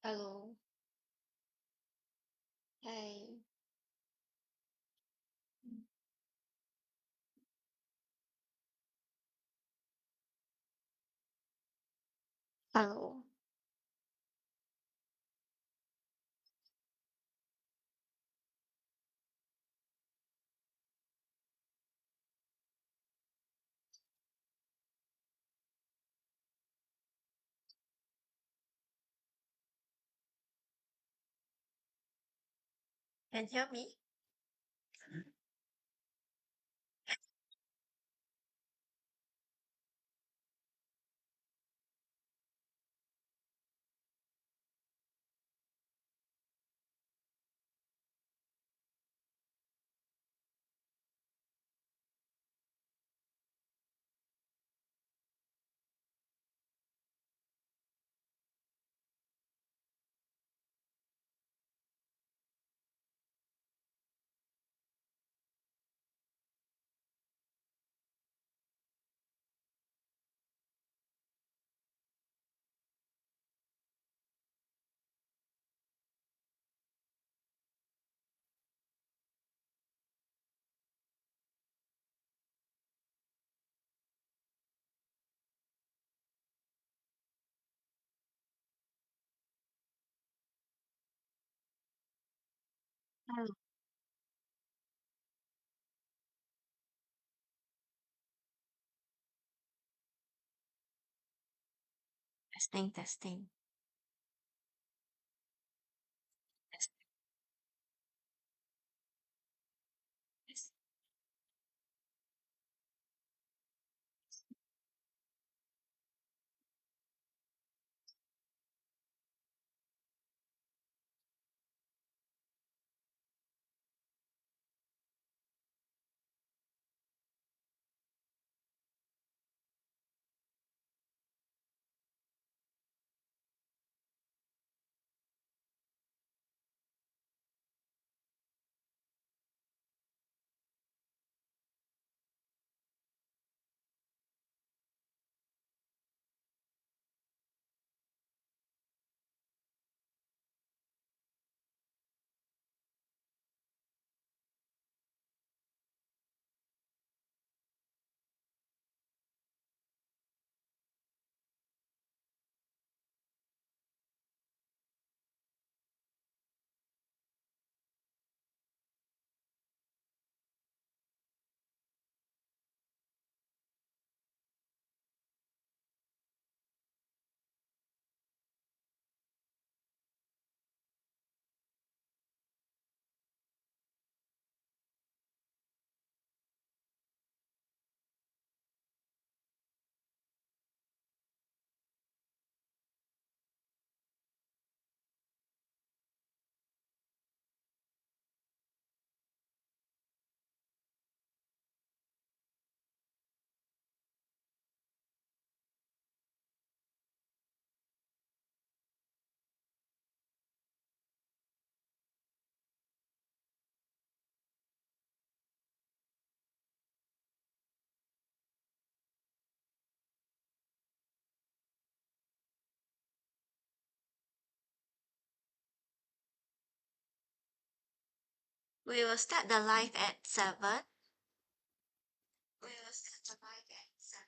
Hello. Hi. Hello. Can you hear me? Mm. Testing, testing. Yes, yes. We will start the live at 7. We will start the live at 7.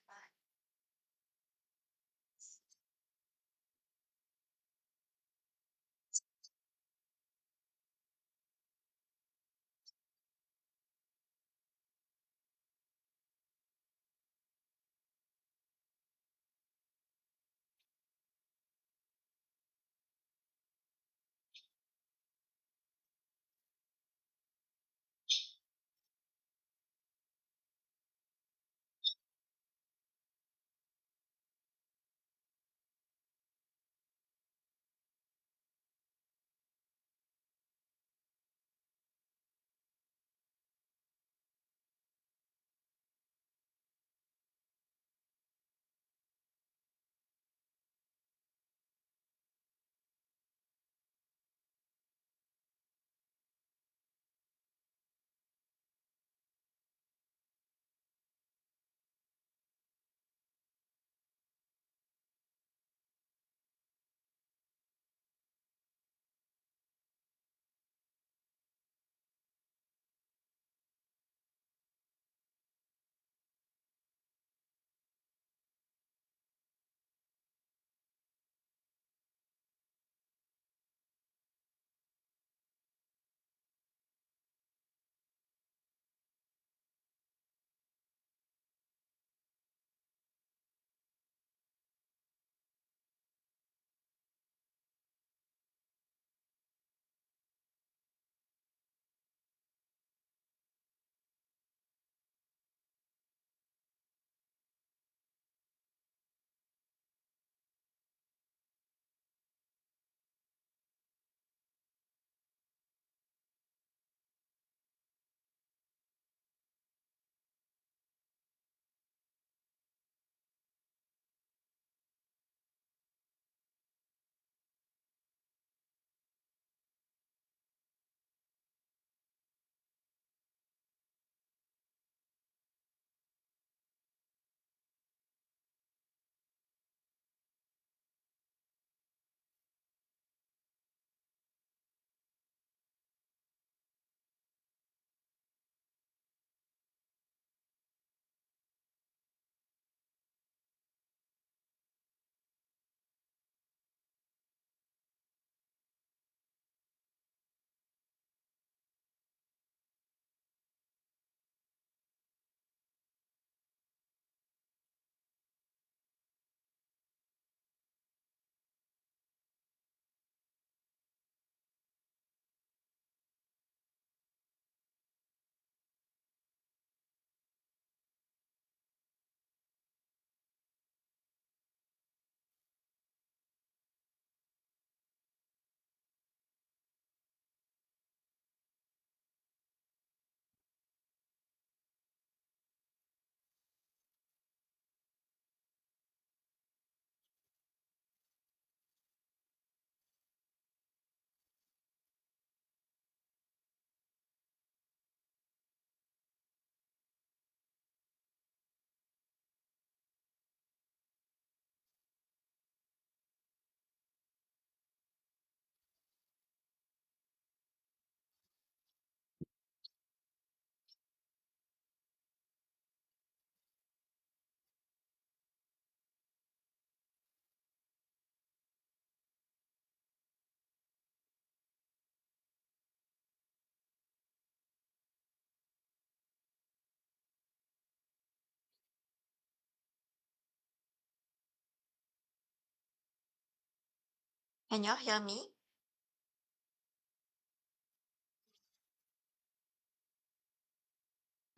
Can y'all hear me?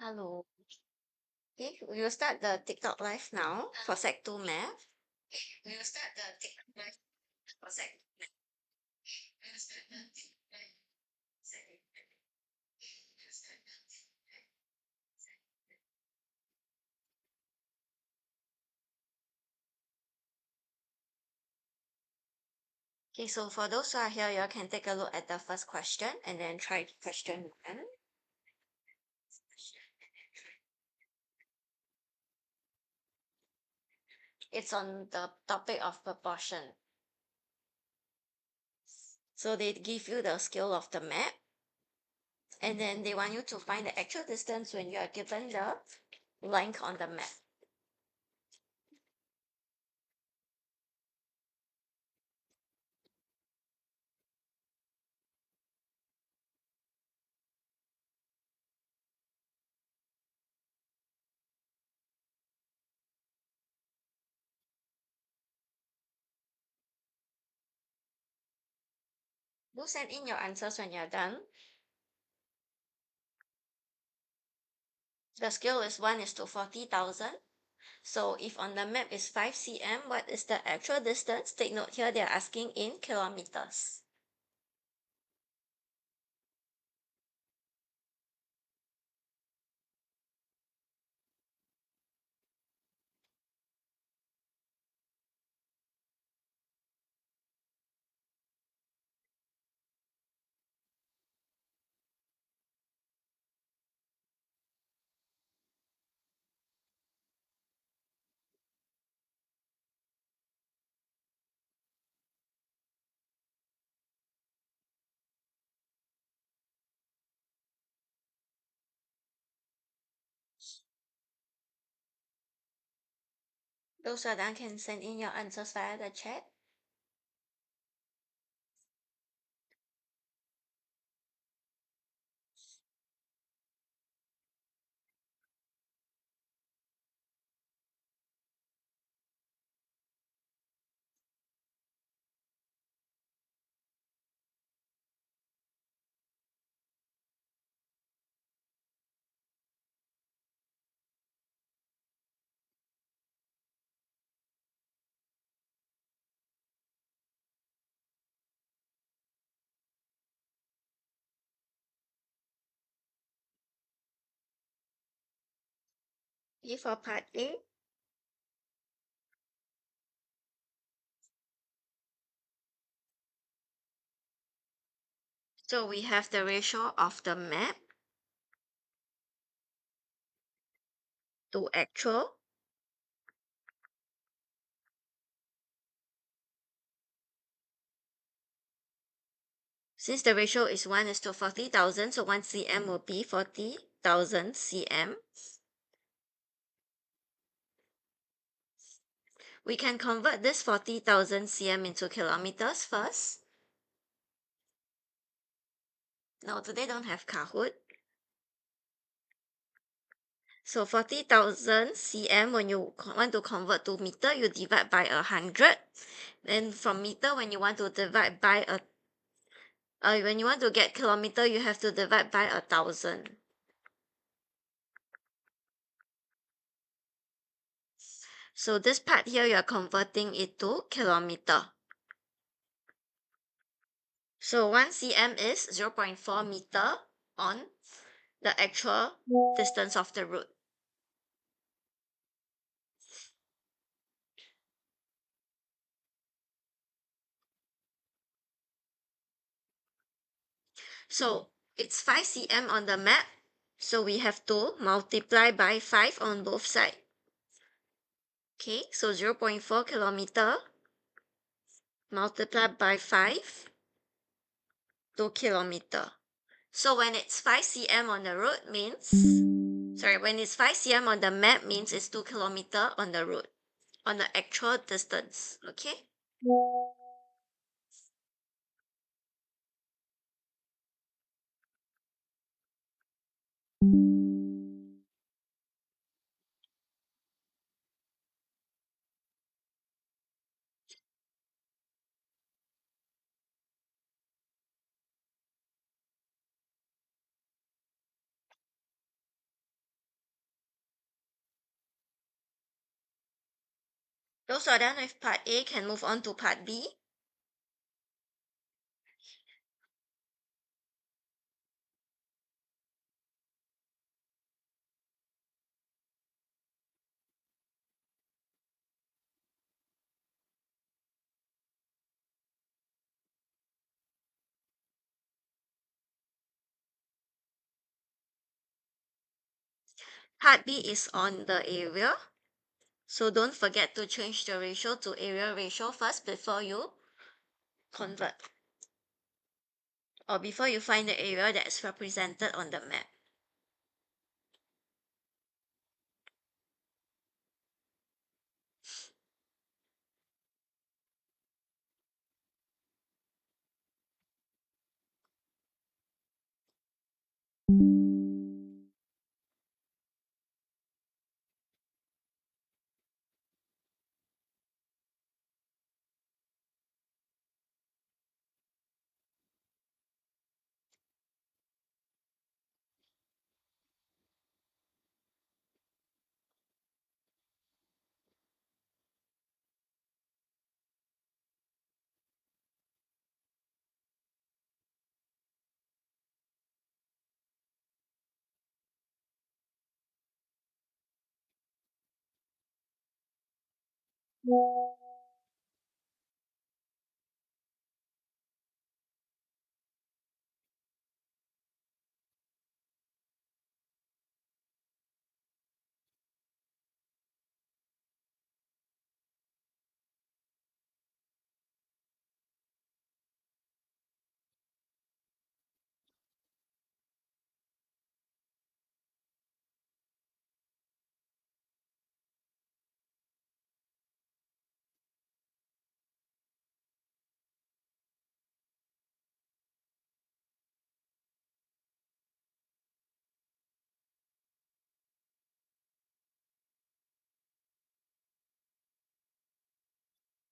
Hello. Okay, we will start the TikTok live now for Sec 2 Math. We will start the TikTok live for Sec 2 Math. We will start the TikTok live for Sec 2 Math. We will start the TikTok live for Sec 2 Math. Okay, so for those who are here, you can take a look at the first question and then try question 1. It's on the topic of proportion. So they give you the scale of the map, and then they want you to find the actual distance when you are given the length on the map. Do send in your answers when you're done. The scale is 1:40,000. So if on the map is 5 cm, what is the actual distance? Take note here, they're asking in kilometers. Those who are done can send in your answers via the chat. Okay, for part A, so we have the ratio of the map to actual. Since the ratio is 1:40,000, so 1 cm will be 40,000 cm. We can convert this 40,000 cm into kilometers first. No, today don't have Kahoot. So 40,000 cm, when you want to convert to meter, you divide by 100. Then from meter, when you want to divide by when you want to get kilometer, you have to divide by 1,000. So this part here, you are converting it to kilometer. So 1 cm is 0.4 meter on the actual distance of the route. So it's 5 cm on the map. So we have to multiply by 5 on both sides. Okay, so 0.4 kilometer multiplied by 5 2 kilometer. So when it's 5 cm on the road when it's 5 cm on the map means it's 2 kilometer on the road, on the actual distance. Okay. Those who are done with part A can move on to part B. Part B is on the area. So don't forget to change the ratio to area ratio first before you convert, or before you find the area that's represented on the map.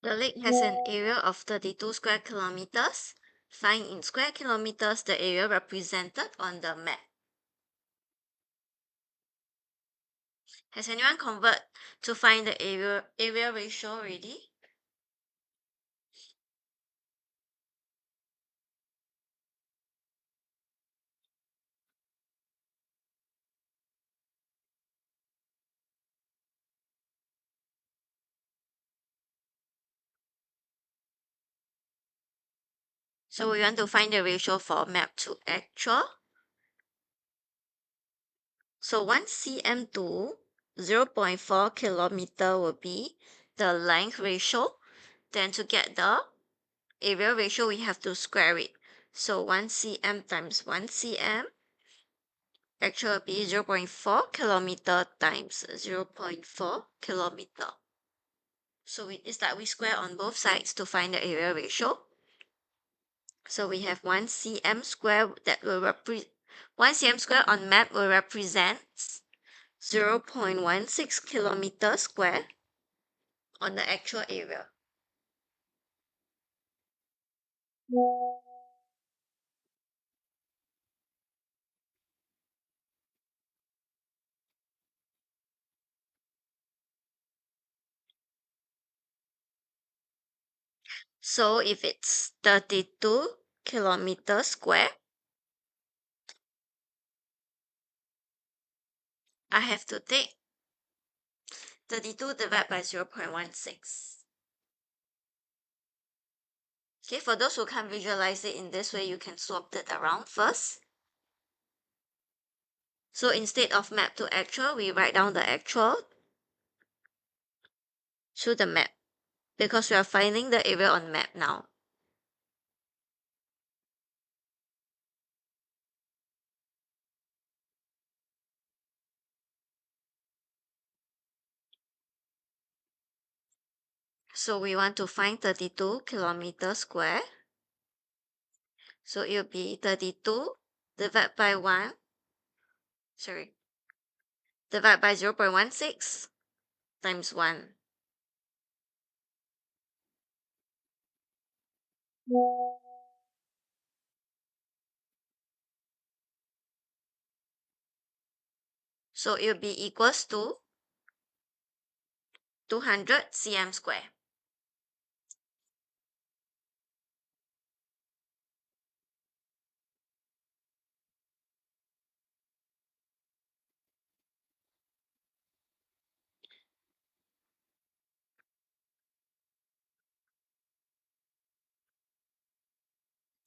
The lake has an area of 32 square kilometers. Find in square kilometers the area represented on the map. Has anyone convert to find the area ratio already? So we want to find the ratio for map to actual. So 1 cm to 0.4 kilometer will be the length ratio. Then to get the area ratio, we have to square it. So 1 cm times 1 cm actually will be 0.4 kilometer times 0.4 kilometer. So it's like we square on both sides to find the area ratio. So we have 1 cm square that will 1 cm square on map will represent 0.16 kilometer square on the actual area. So if it's 32 kilometers square, I have to take 32 divided by 0.16. Okay, for those who can't visualize it in this way, you can swap it around first. So instead of map to actual, we write down the actual to the map because we are finding the area on map now. So we want to find 32 kilometers square. So it will be 32 divided by 1, divided by 0.16 times 1. So it will be equals to 200 cm square.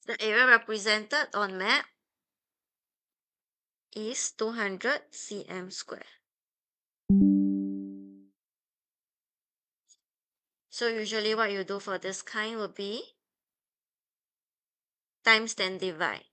The area represented on map is 200 cm square. So usually what you do for this kind will be times then divide.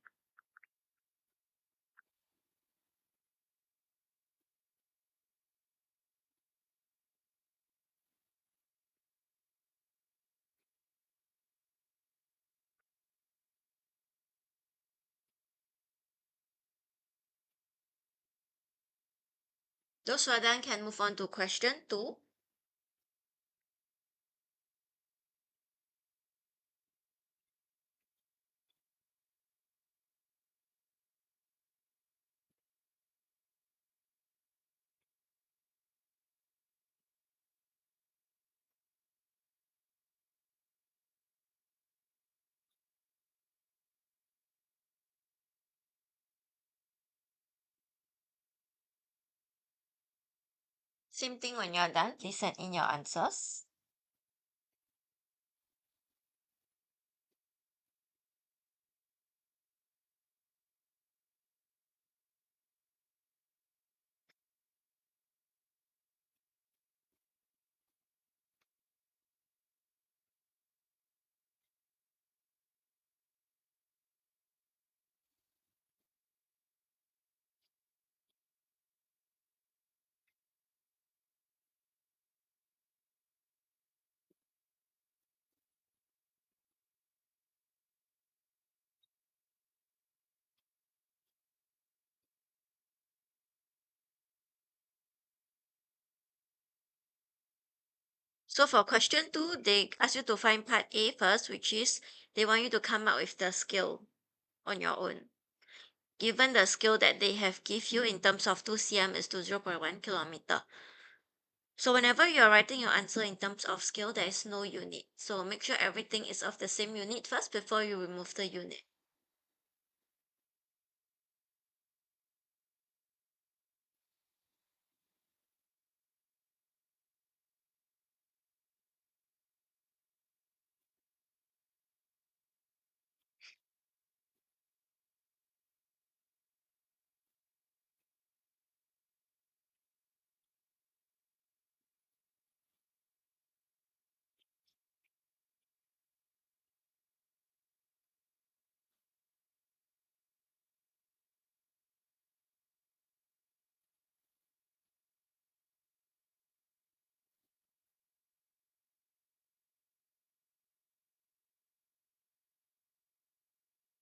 Those who are done can move on to question 2. Same thing when you're done, please send in your answers. So for question 2, they ask you to find part A first, which is they want you to come up with the scale on your own. Given the scale that they have give you in terms of 2 cm is to 0.1 kilometer. So whenever you're writing your answer in terms of scale, there is no unit. So make sure everything is of the same unit first before you remove the unit.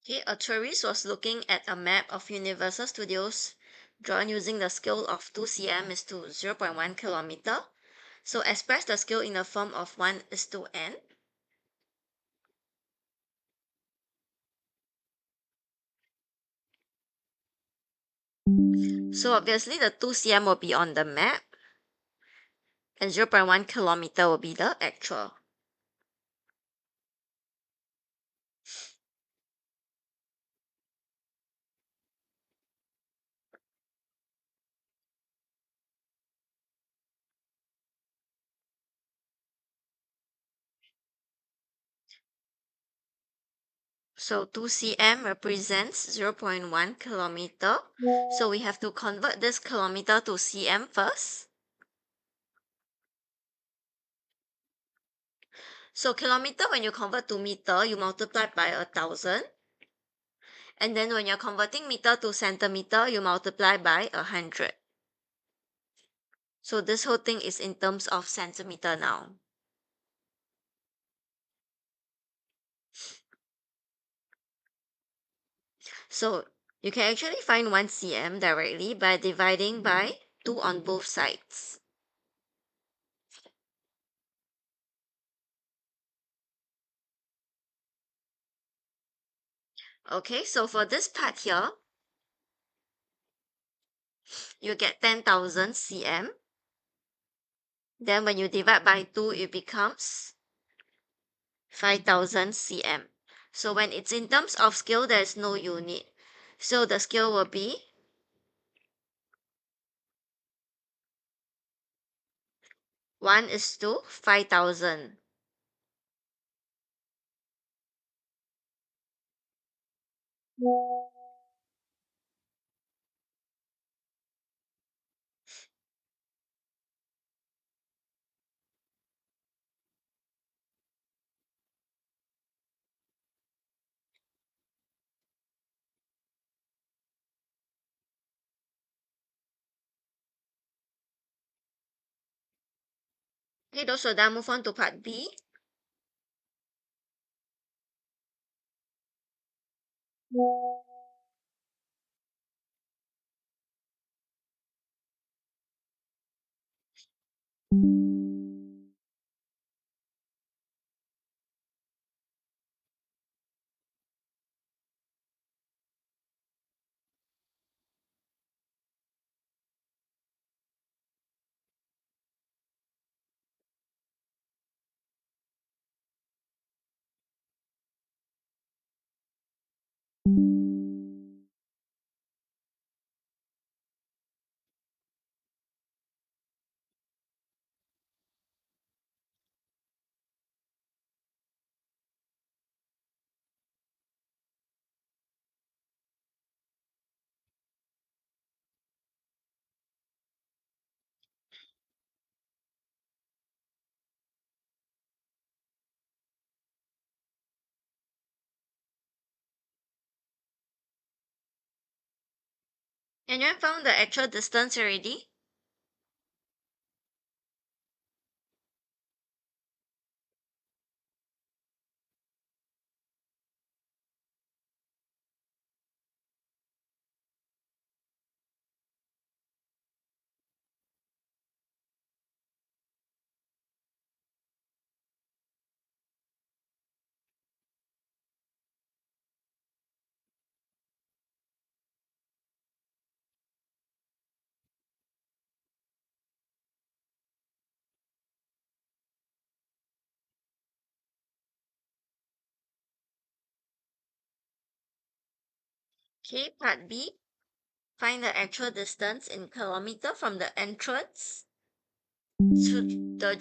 Okay, a tourist was looking at a map of Universal Studios drawn using the scale of 2 cm is to 0.1 kilometer. So express the scale in the form of 1:n. So obviously the 2 cm will be on the map and 0.1 kilometer will be the actual. So 2 cm represents 0.1 kilometer. So we have to convert this kilometer to cm first. So kilometer, when you convert to meter, you multiply by 1,000. And then when you're converting meter to centimeter, you multiply by 100. So this whole thing is in terms of centimeter now. So you can actually find 1 cm directly by dividing by 2 on both sides. Okay, so for this part here, you get 10,000 cm. Then when you divide by 2, it becomes 5,000 cm. So when it's in terms of scale, there's no unit. So the scale will be 1:5,000. Okay, those are done. Move on to part B. And you have found the actual distance already? Okay, part B. Find the actual distance in kilometer from the entrance to the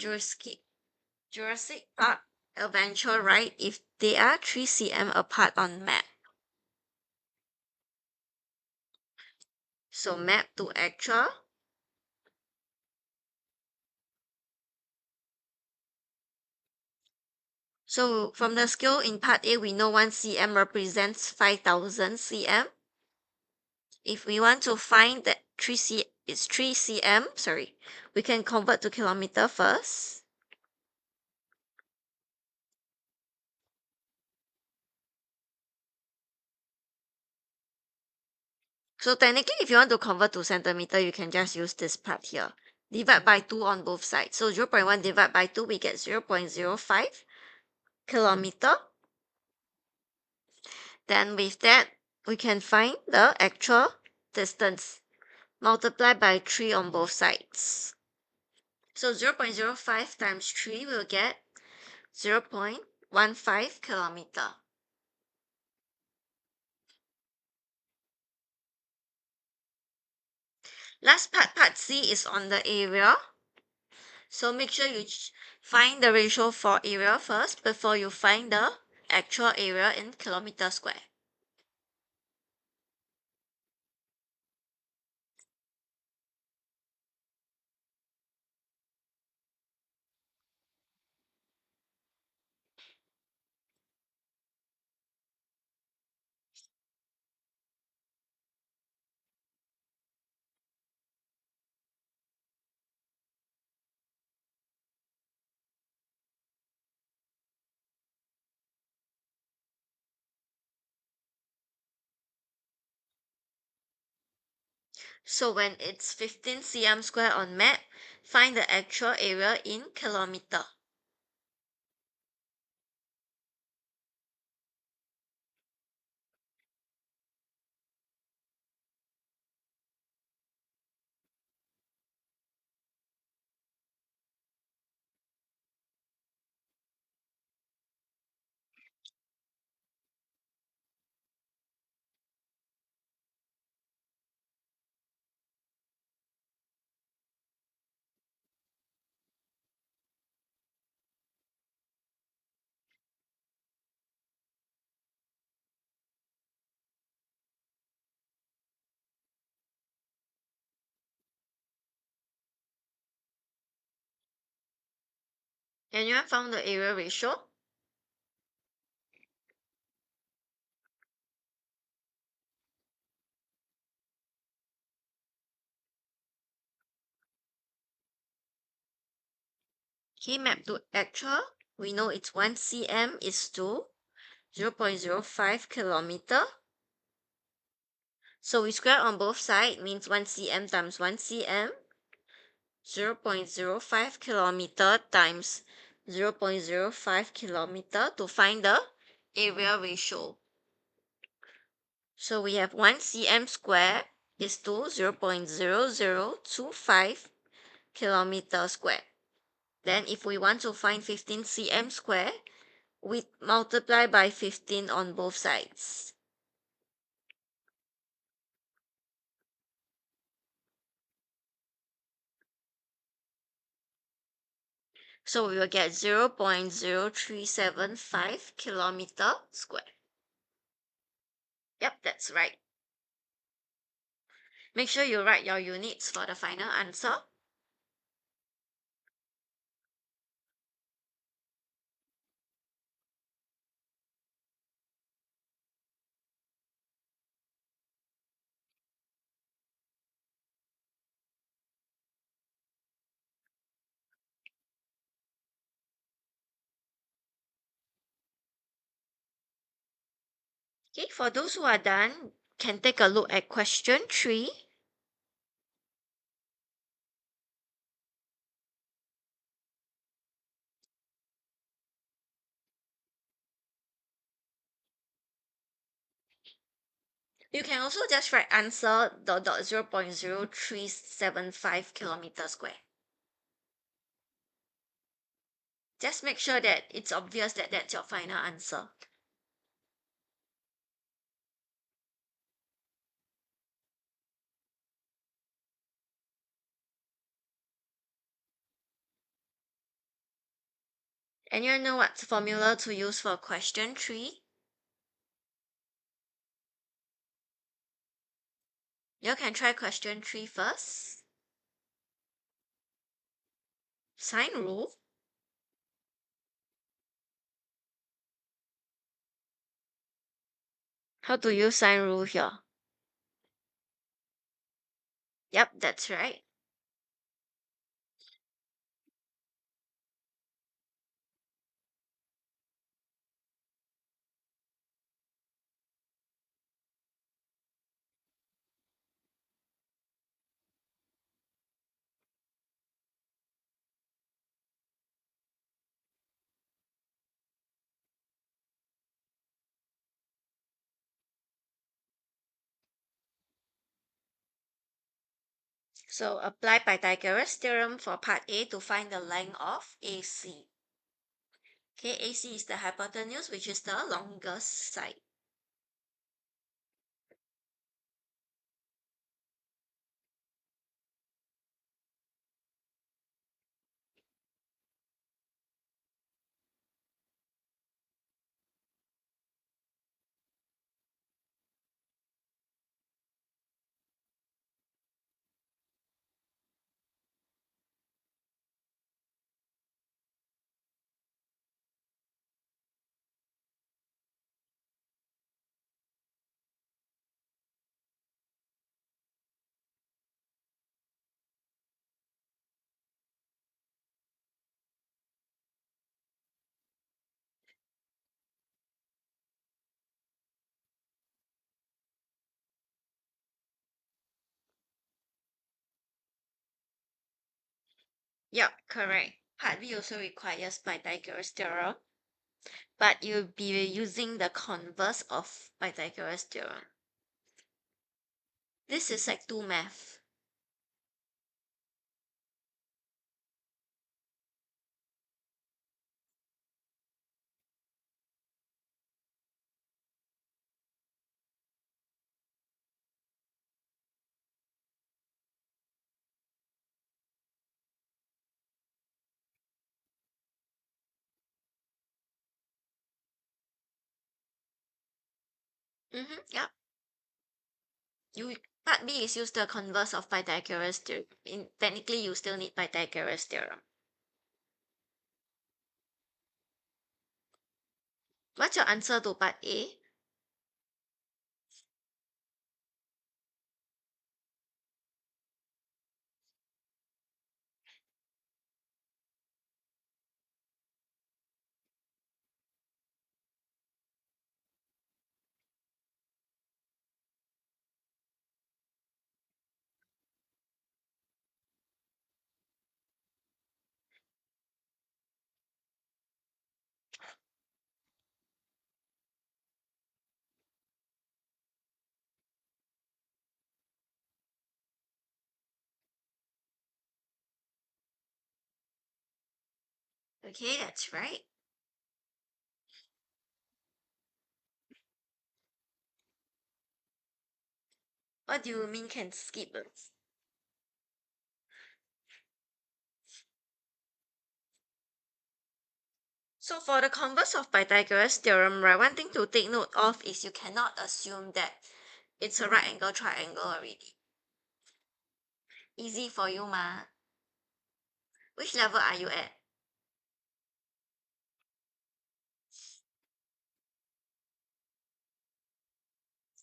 Jurassic Park adventure ride if they are 3 cm apart on map. So map to actual. So from the scale in part A, we know 1 cm represents 5,000 cm. If we want to find that 3 cm, sorry, we can convert to kilometer first. So technically, if you want to convert to centimeter, you can just use this part here. Divide by 2 on both sides. So 0.1 divided by 2, we get 0.05 kilometer. Then with that, we can find the actual distance. Multiply by 3 on both sides. So 0.05 times 3 will get 0.15 kilometer. Last part, part C, is on the area. So make sure you find the ratio for area first before you find the actual area in kilometer square. So when it's 15 cm square on map, find the actual area in kilometer. Anyone found the area ratio? Okay, map to actual. We know it's 1 cm is to 0.05 kilometer. So we square on both sides, means 1 cm times 1 cm. 0.05 kilometer times 0.05 kilometer to find the area ratio. So we have 1 cm square is to 0.0025 kilometer square. Then if we want to find 15 cm square, we multiply by 15 on both sides. So we will get 0.0375 kilometer square. Yep, that's right. Make sure you write your units for the final answer. Okay, for those who are done, can take a look at question 3. You can also just write answer dot 0.0375 kilometer square. Just make sure that it's obvious that that's your final answer. And you know what formula to use for question 3? You can try question 3 first. Sine rule. How to use sine rule here? Yep, that's right. So apply Pythagoras theorem for part A to find the length of AC. Okay, AC is the hypotenuse, which is the longest side. Yep, correct. Part B also requires Pythagoras theorem, but you'll be using the converse of Pythagoras theorem. This is like 2 math. Yep. Part B is use the converse of Pythagoras theorem. Technically, you still need Pythagoras theorem. What's your answer to part A? Okay, that's right. What do you mean can skip? So for the converse of Pythagoras theorem, right, one thing to take note of is you cannot assume that it's a right angle triangle already. Easy for you, ma. Which level are you at?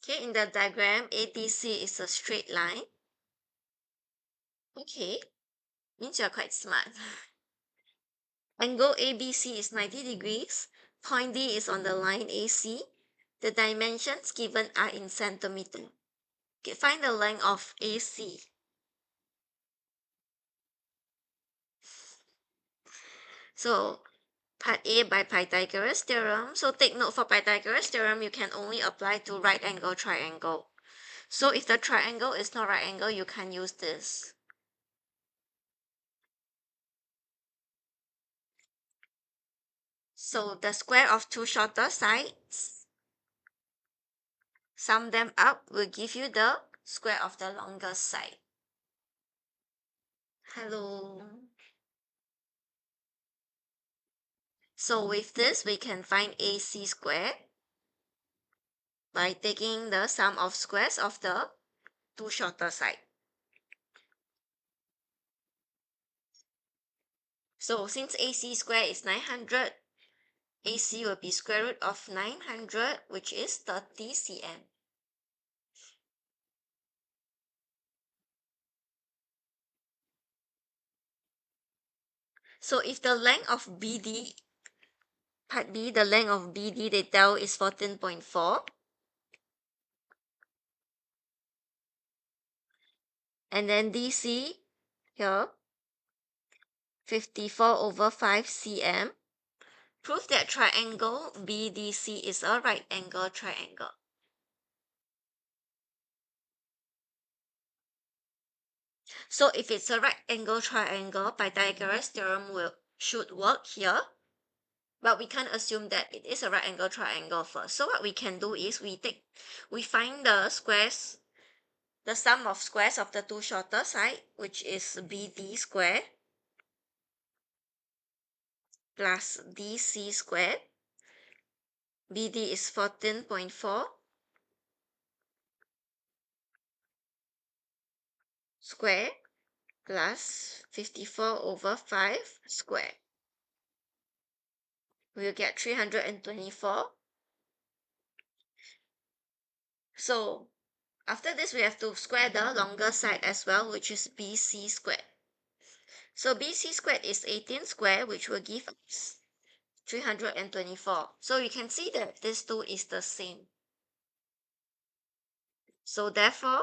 Okay, in the diagram, ATC is a straight line. Okay, means you're quite smart. Angle ABC is 90 degrees. Point D is on the line AC. The dimensions given are in centimeter. Okay, find the length of AC. So part A by Pythagoras theorem. So take note, for Pythagoras theorem, you can only apply to right angle triangle. So if the triangle is not right angle, you can't use this. So the square of two shorter sides, sum them up will give you the square of the longer side. Hello. So with this, we can find AC squared by taking the sum of squares of the two shorter side. So since AC squared is 900, AC will be square root of 900, which is 30 cm. So if the length of BD, part B, the length of BD they tell is 14.4, and then DC here 54 over 5 cm, prove that triangle BDC is a right angle triangle. So if it's a right angle triangle, Pythagoras theorem should work here, but we can't assume that it is a right angle triangle first. So what we can do is we find the squares, the sum of squares of the two shorter side, which is BD squared plus DC squared. BD is 14.4 square plus 54 over 5 square. We'll get 324. So after this, we have to square the longer side as well, which is BC squared. So BC squared is 18 square, which will give us 324. So you can see that this two is the same. So therefore,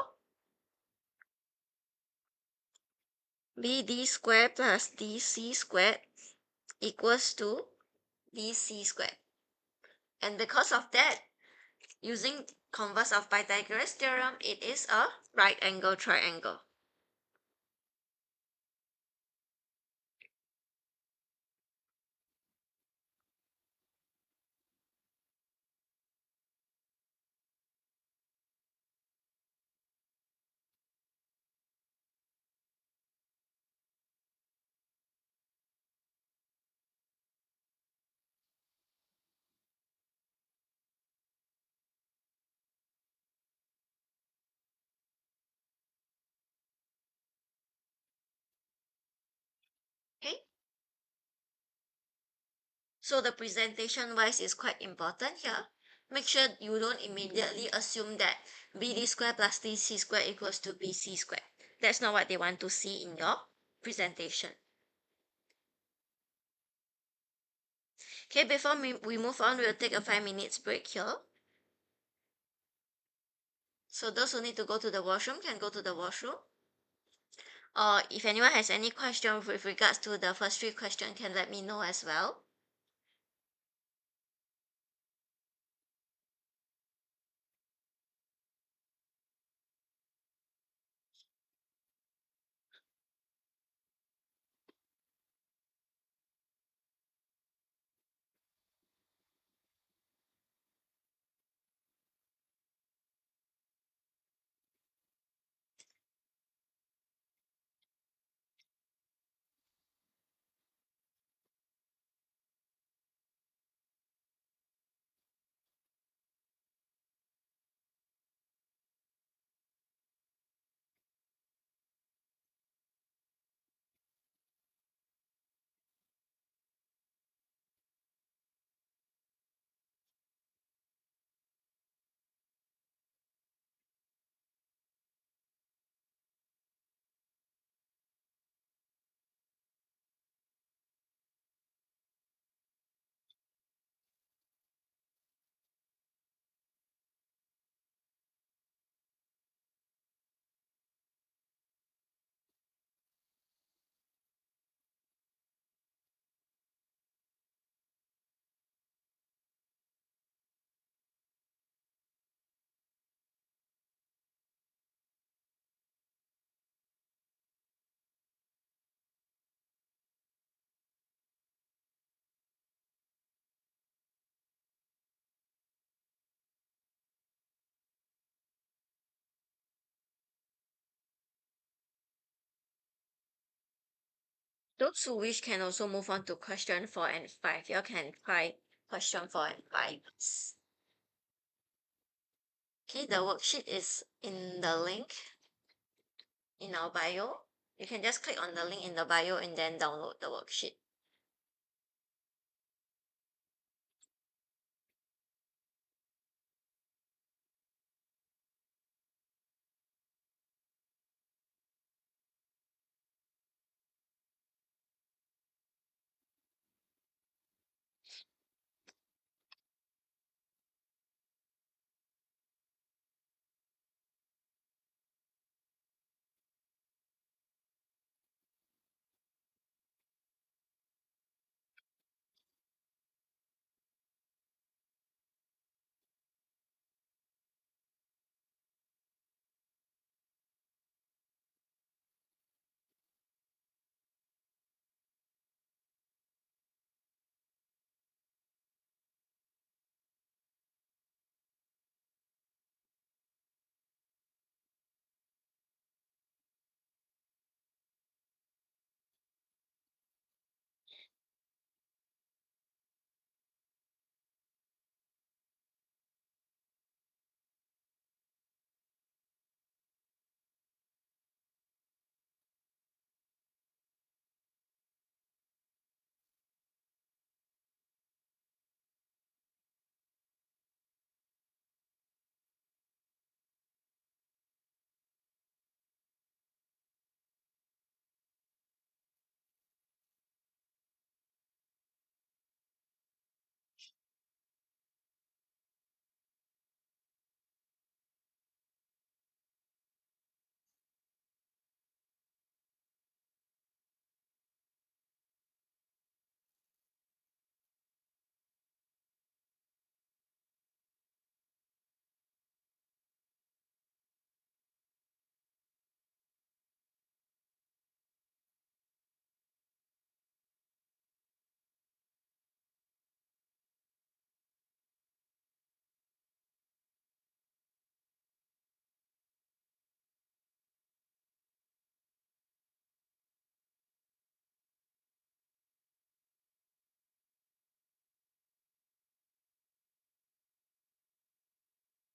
BD squared plus DC squared equals to BC squared. And because of that, using converse of Pythagoras theorem, it is a right angle triangle. So the presentation wise is quite important here. Make sure you don't immediately assume that BD squared plus DC squared equals to BC squared. That's not what they want to see in your presentation. Okay, before we move on, we'll take a 5 minutes break here. So those who need to go to the washroom can go to the washroom. Or if anyone has any question with regards to the first 3 questions, can let me know as well. Those who wish can also move on to question 4 and 5. You can try question 4 and 5. Okay, the worksheet is in the link in our bio. You can just click on the link in the bio and then download the worksheet.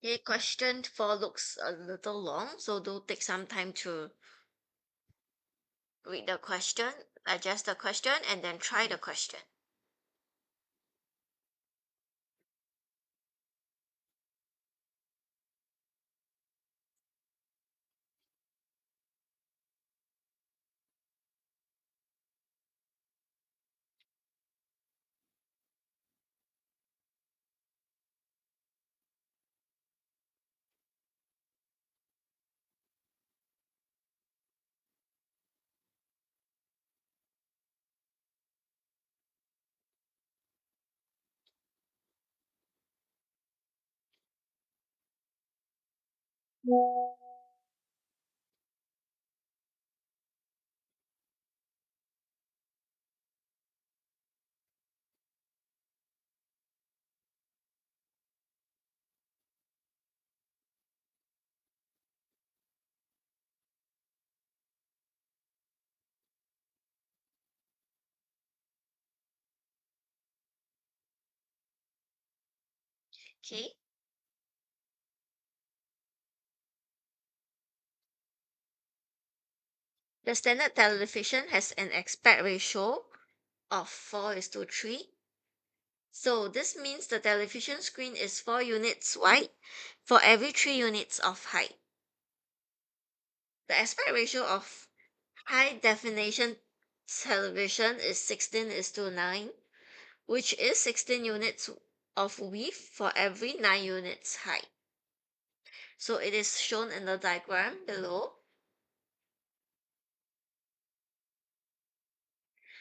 Okay, question 4 looks a little long, so do take some time to read the question, adjust the question, and then try the question. Okay. The standard television has an aspect ratio of 4 is to 3. So this means the television screen is 4 units wide for every 3 units of height. The aspect ratio of high definition television is 16 is to 9, which is 16 units of width for every 9 units height. So it is shown in the diagram below.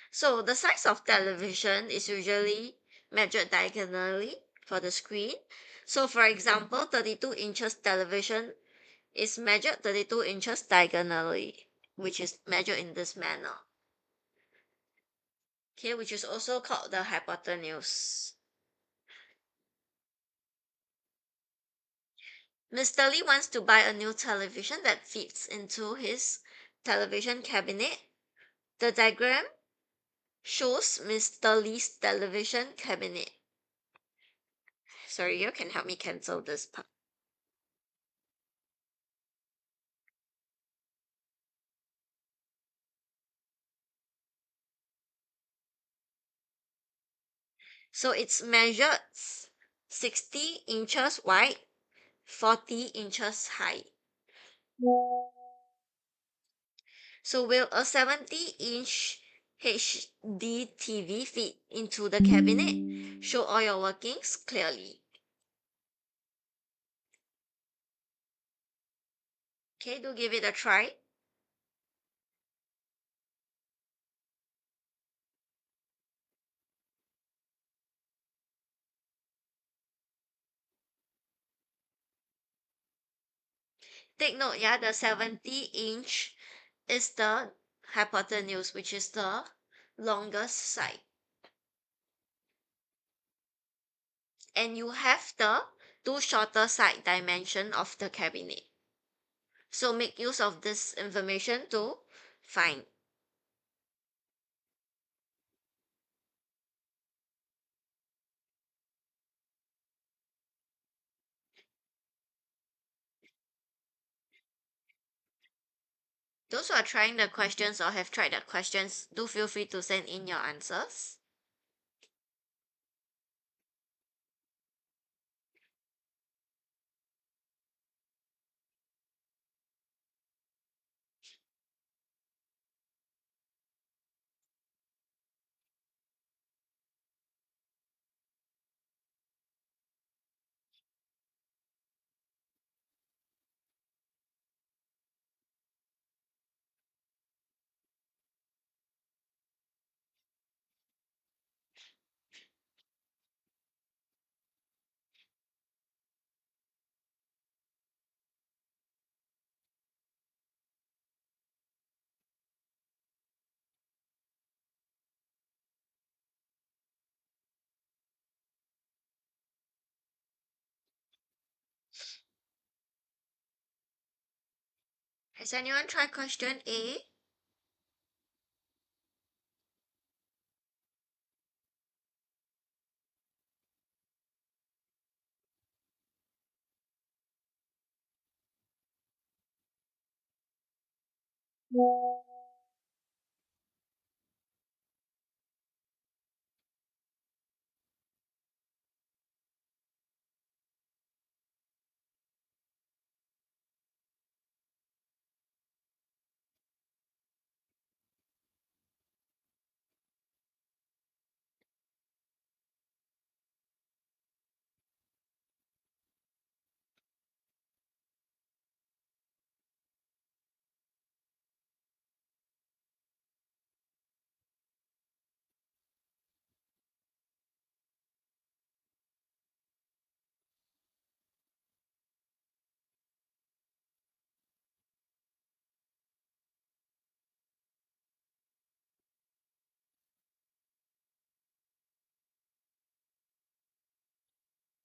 So the size of television is usually measured diagonally for the screen. So for example, 32 inches television is measured 32 inches diagonally, which is measured in this manner. Okay, which is also called the hypotenuse. Mr. Lee wants to buy a new television that fits into his television cabinet. The diagram shows Mr. Lee's television cabinet. Sorry, you can help me cancel this part. So it's measured 60 inches wide, 40 inches high. So will a 70-inch HD TV fit into the cabinet? Show all your workings clearly. Okay, do give it a try. Take note, yeah, the 70-inch is the hypotenuse, which is the longest side. And you have the two shorter side dimension of the cabinet. So make use of this information to find. Those who are trying the questions or have tried the questions, do feel free to send in your answers. Has anyone tried question A?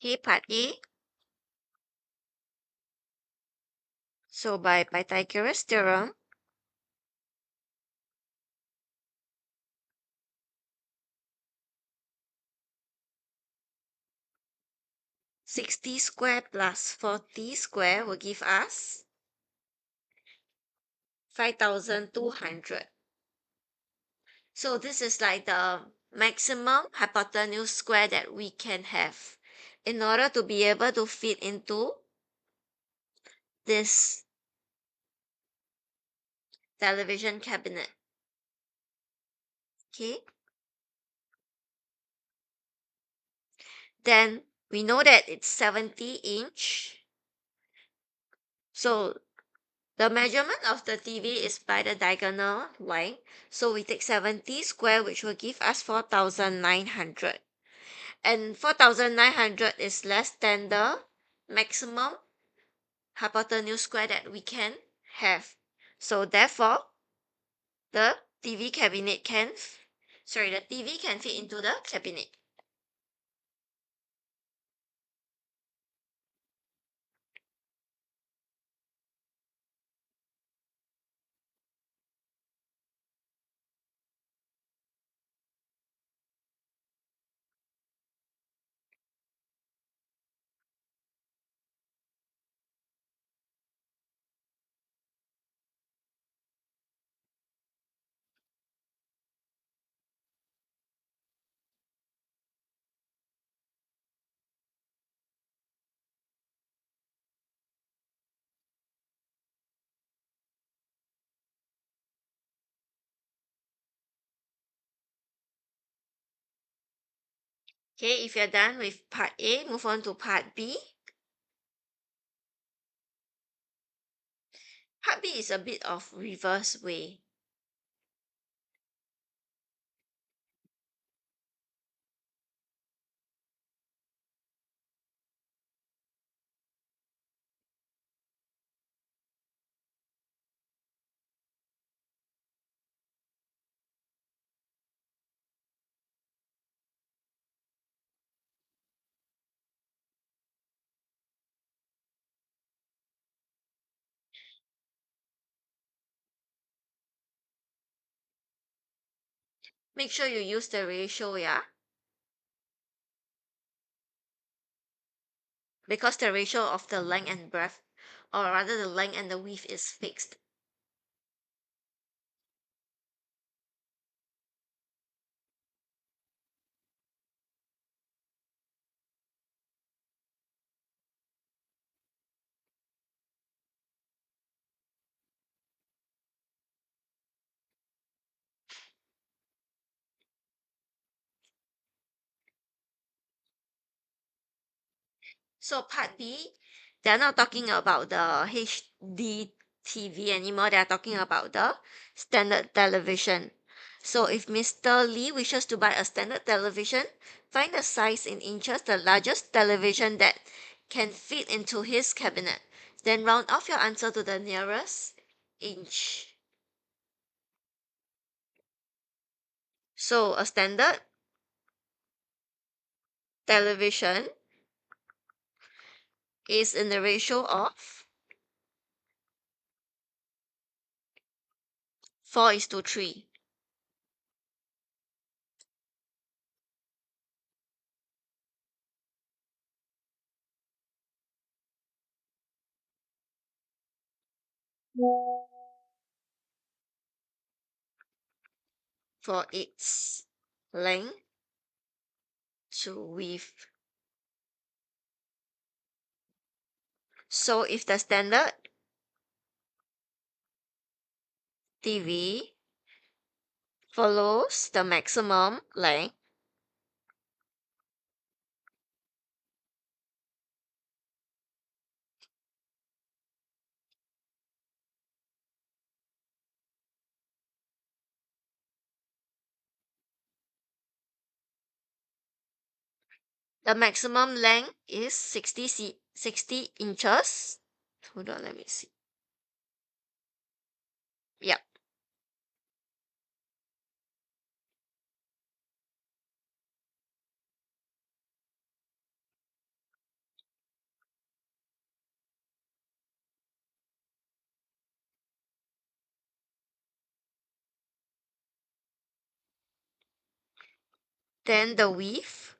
Okay, part A. So by Pythagoras theorem, sixty square plus 40 square will give us 5,200. So this is like the maximum hypotenuse square that we can have in order to be able to fit into this television cabinet. Okay, then we know that it's 70-inch. So the measurement of the TV is by the diagonal line. So we take 70 square, which will give us 4,900. And 4,900 is less than the maximum hypotenuse square that we can have. So therefore, the TV cabinet can, the TV can fit into the cabinet. Okay, if you're done with part A, move on to part B. Part B is a bit of reverse way. Make sure you use the ratio, yeah? Because the ratio of the length and breadth, or rather the length and the width, is fixed. So part B, they're not talking about the HD TV anymore. They're talking about the standard television. So if Mr. Lee wishes to buy a standard television, find the size in inches, the largest television that can fit into his cabinet. Then round off your answer to the nearest inch. So a standard television is in the ratio of 4:3. For its length to width. So if the standard TV follows the maximum length, the maximum length is 60 inches. Hold on, let me see. Yep. Then the width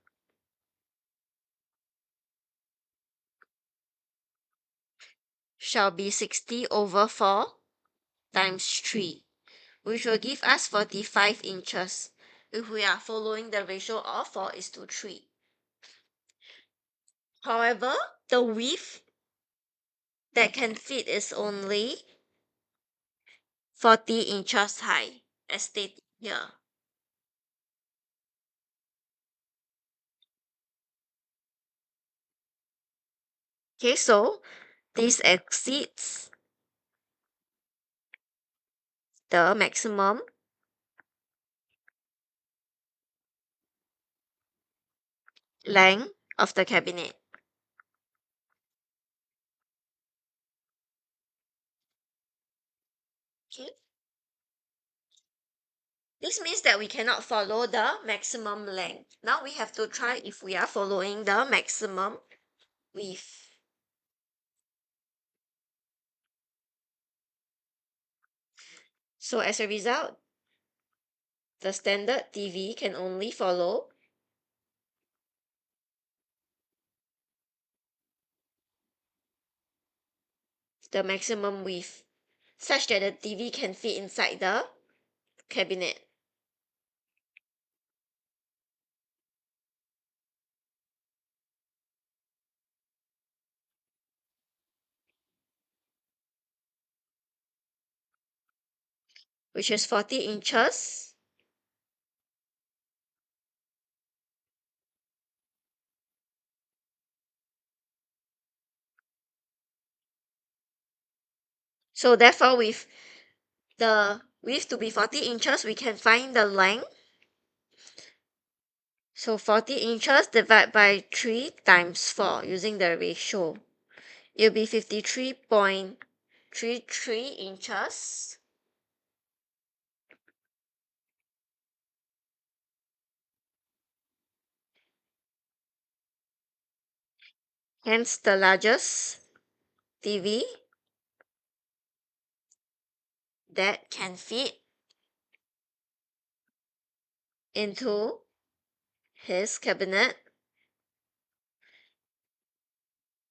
shall be 60 over 4 times 3, which will give us 45 inches if we are following the ratio of 4:3. However, the width that can fit is only 40 inches high, as stated here. Okay, so this exceeds the maximum length of the cabinet. Okay, this means that we cannot follow the maximum length. Now we have to try if we are following the maximum width. So as a result, the standard TV can only follow the maximum width, such that the TV can fit inside the cabinet. Which is 40 inches. So therefore, with the width to be 40 inches, we can find the length. So 40 inches divided by 3 times 4 using the ratio. It will be 53.33 inches. Hence the largest TV that can fit into his cabinet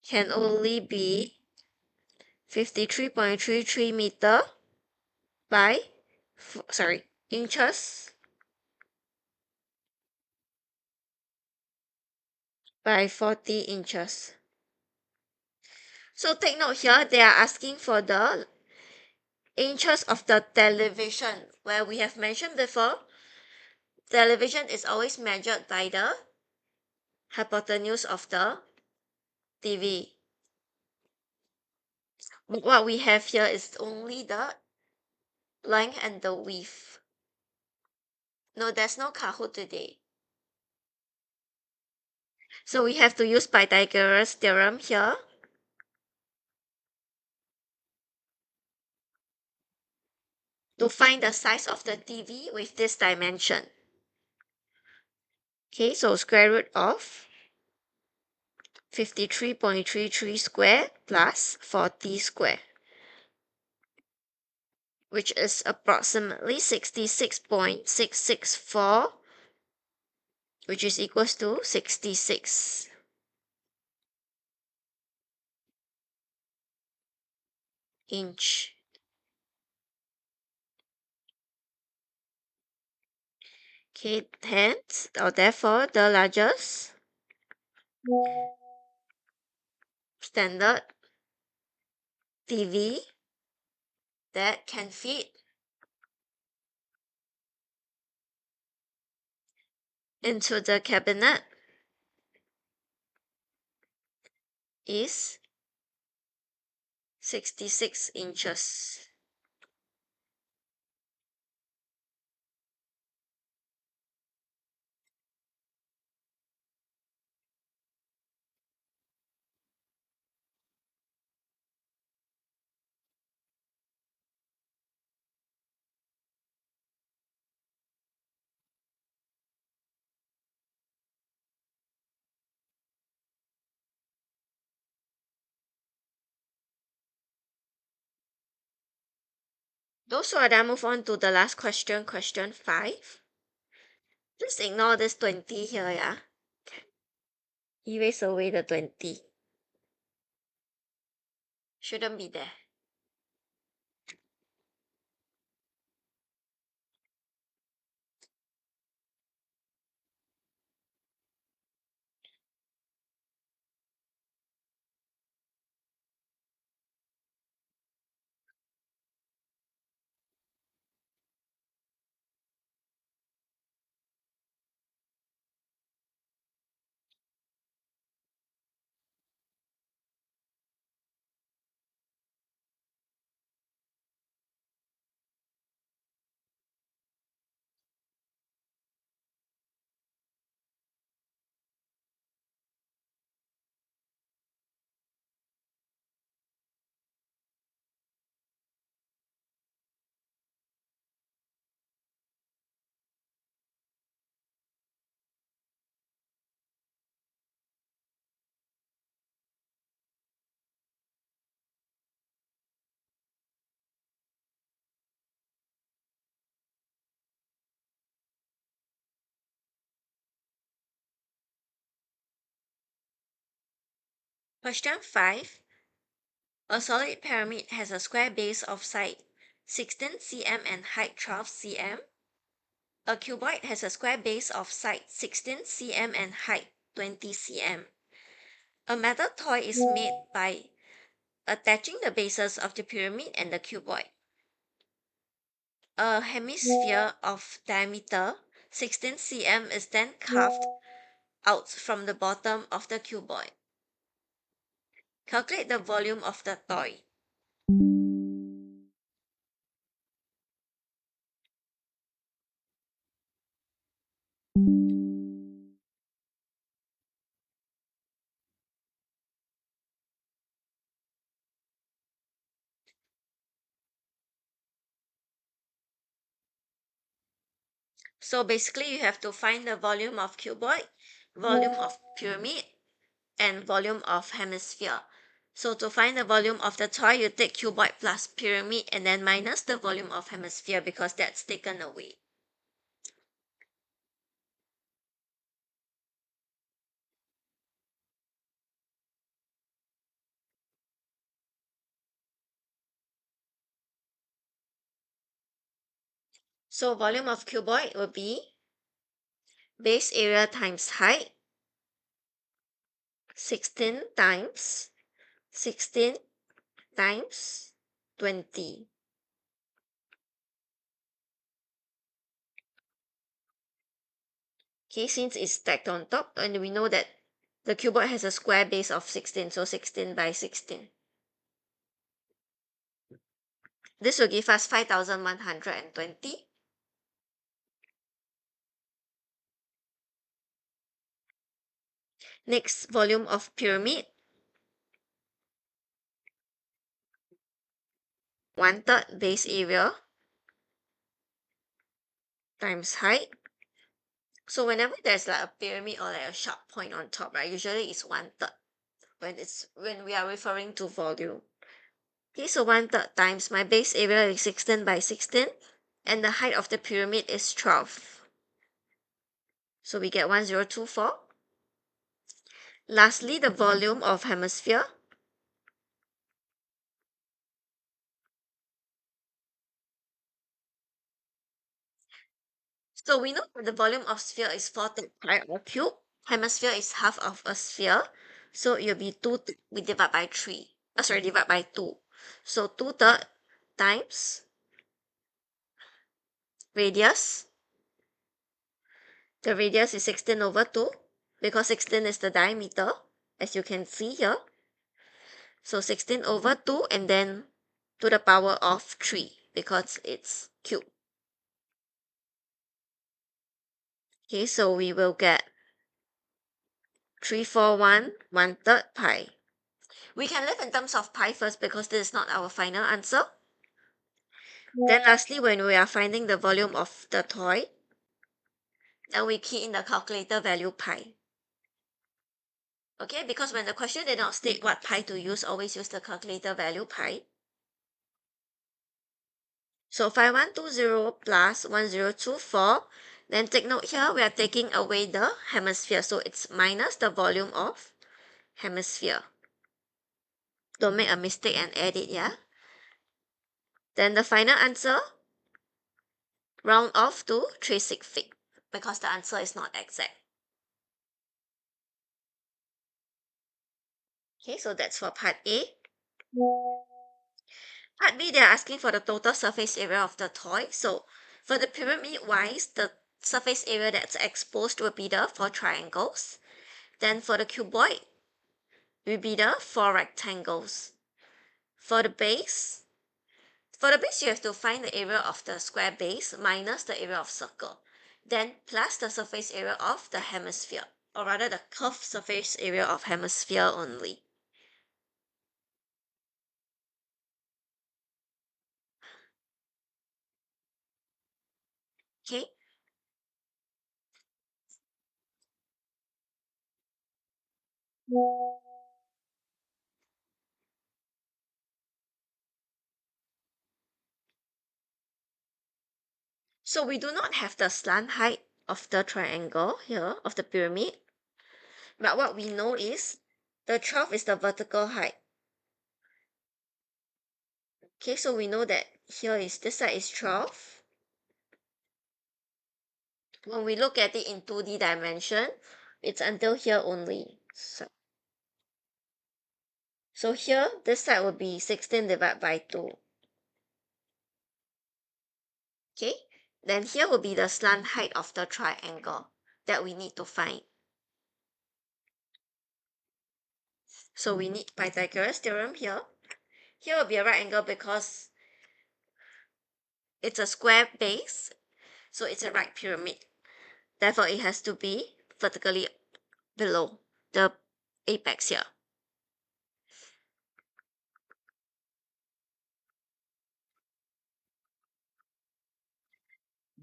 can only be 53.33 meter by, inches by 40 inches. So take note here, they are asking for the inches of the television, where we have mentioned before, television is always measured by the hypotenuse of the TV. But what we have here is only the length and the width. No, there's no Kahoot today. So we have to use Pythagoras theorem here. To find the size of the TV with this dimension. Okay, so square root of 53.33 square plus 40 square, which is approximately 66.664, which is equals to 66 inch. Okay, hence, or therefore, the largest standard TV that can fit into the cabinet is 66 inches. So I then move on to the last question, question 5. Just ignore this 20 here, yeah? Erase away the 20. Shouldn't be there. Question 5. A solid pyramid has a square base of side 16 cm and height 12 cm. A cuboid has a square base of side 16 cm and height 20 cm. A metal toy is made by attaching the bases of the pyramid and the cuboid. A hemisphere of diameter 16 cm is then carved out from the bottom of the cuboid. Calculate the volume of the toy. So basically you have to find the volume of cuboid, volume of pyramid, and volume of hemisphere. So to find the volume of the toy, you take cuboid plus pyramid and then minus the volume of hemisphere because that's taken away. So volume of cuboid will be base area times height, 16 times 16 times 20. Okay, since it's stacked on top, and we know that the cuboid has a square base of 16, so 16 by 16. This will give us 5,120. Next, volume of pyramid, 1/3 base area times height. So whenever there's like a pyramid or like a sharp point on top, right, usually it's 1/3 when we are referring to volume. Okay, so 1/3 times my base area is 16 by 16 and the height of the pyramid is 12. So we get 1024. Lastly, the volume of hemisphere. So we know that the volume of sphere is 4/3 pi or cube. Hemisphere is half of a sphere. So it will be 2, we divide by 3. Sorry, divide by 2. So 2/3 times radius. The radius is 16 over 2 because 16 is the diameter, as you can see here. So 16 over 2 and then to the power of 3 because it's cube. Okay, so we will get 341 1/3 pi. We can live in terms of pi first because this is not our final answer. Then lastly, when we are finding the volume of the toy, then we key in the calculator value pi. Okay, because when the question did not state what pi to use, always use the calculator value pi. So 5120 plus 1024 Then take note here, we are taking away the hemisphere. So it's minus the volume of hemisphere. Don't make a mistake and add it, yeah? Then the final answer, round off to 3/6 feet because the answer is not exact. Okay, so that's for part A. Part B, they're asking for the total surface area of the toy. So for the pyramid wise, the surface area that's exposed will be the 4 triangles. Then for the cuboid, will be the 4 rectangles. For the base, you have to find the area of the square base minus the area of circle. Then plus the surface area of the hemisphere, or rather the curved surface area of hemisphere only. Okay, so we do not have the slant height of the triangle here, of the pyramid. But what we know is the 12 is the vertical height. Okay, so we know that here is, this side is 12. When we look at it in 2D dimension, it's until here only. So here, this side will be 16 divided by 2. Okay, then here will be the slant height of the triangle that we need to find. So we need Pythagoras theorem here. Here will be a right angle because it's a square base, so it's a right pyramid. Therefore, it has to be vertically below the apex here.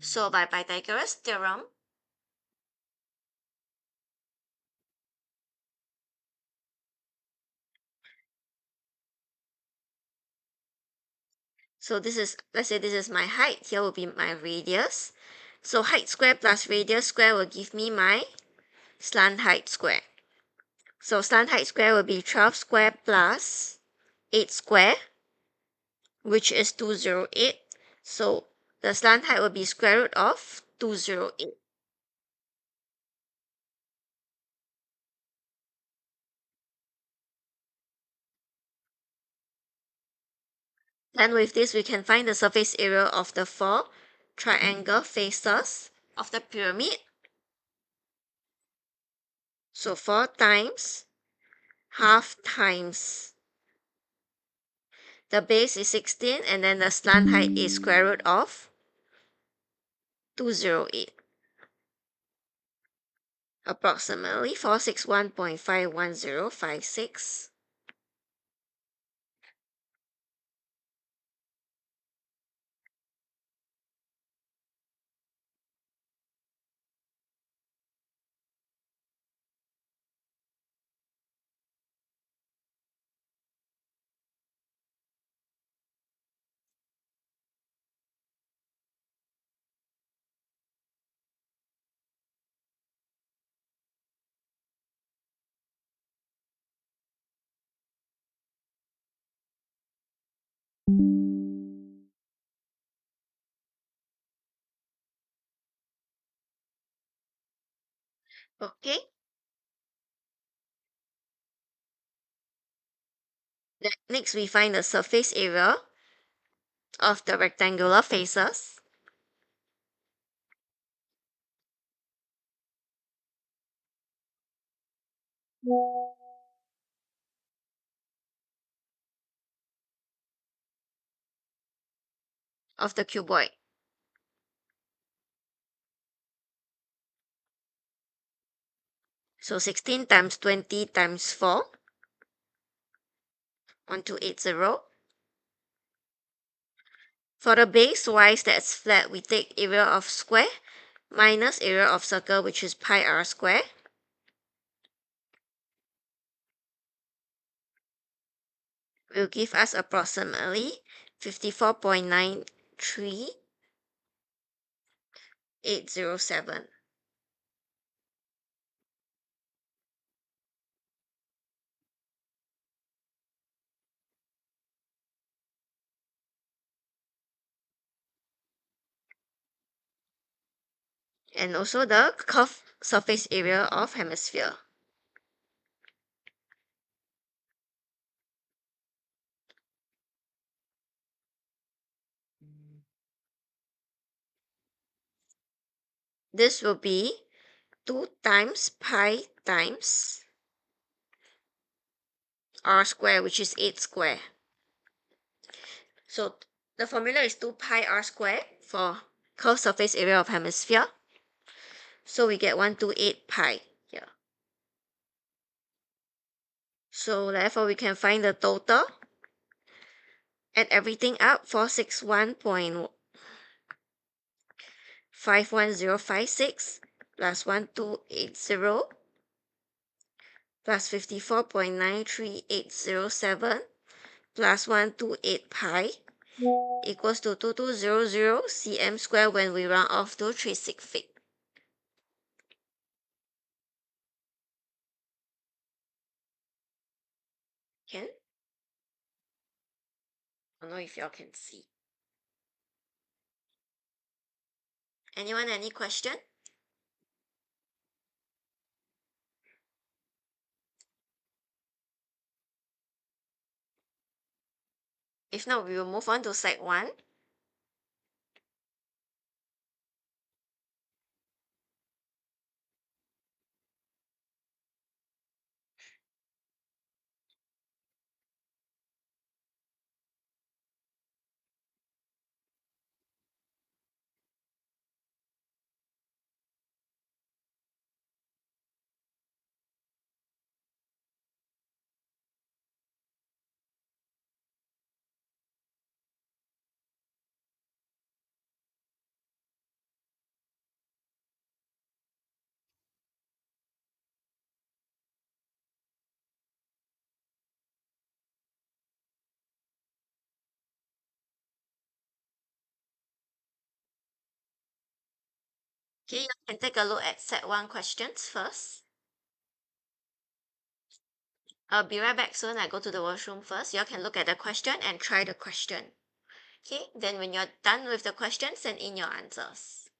So by Pythagoras theorem, so this is, let's say this is my height, here will be my radius. So height square plus radius square will give me my slant height square. So slant height square will be 12 square plus 8 square, which is 208. So the slant height will be square root of 208. Then with this, we can find the surface area of the 4 triangle faces of the pyramid. So 4 times half times the base is 16, and then the slant height is square root of 208. Approximately 461.51056. Okay. Next, we find the surface area of the rectangular faces. Of the cuboid. So 16 times 20 times 4, 1280. For the base wise that's flat, we take area of square minus area of circle, which is pi r square. Will give us approximately 54.93 807. And also the curved surface area of hemisphere. This will be 2 times pi times r square, which is 8 square. So the formula is 2 pi r square for curved surface area of hemisphere. So we get 128 pi here. So therefore we can find the total. Add everything up, 461.51056 plus 1280 plus 54.93807 plus 128 pi equals to 2200 cm square when we round off to 36 feet. Can? I don't know if y'all can see. Anyone, any question? If not, we will move on to side 1. Okay, you can take a look at set 1 questions first. I'll be right back soon. I go to the washroom first. You all can look at the question and try the question. Okay, then when you're done with the question, send in your answers.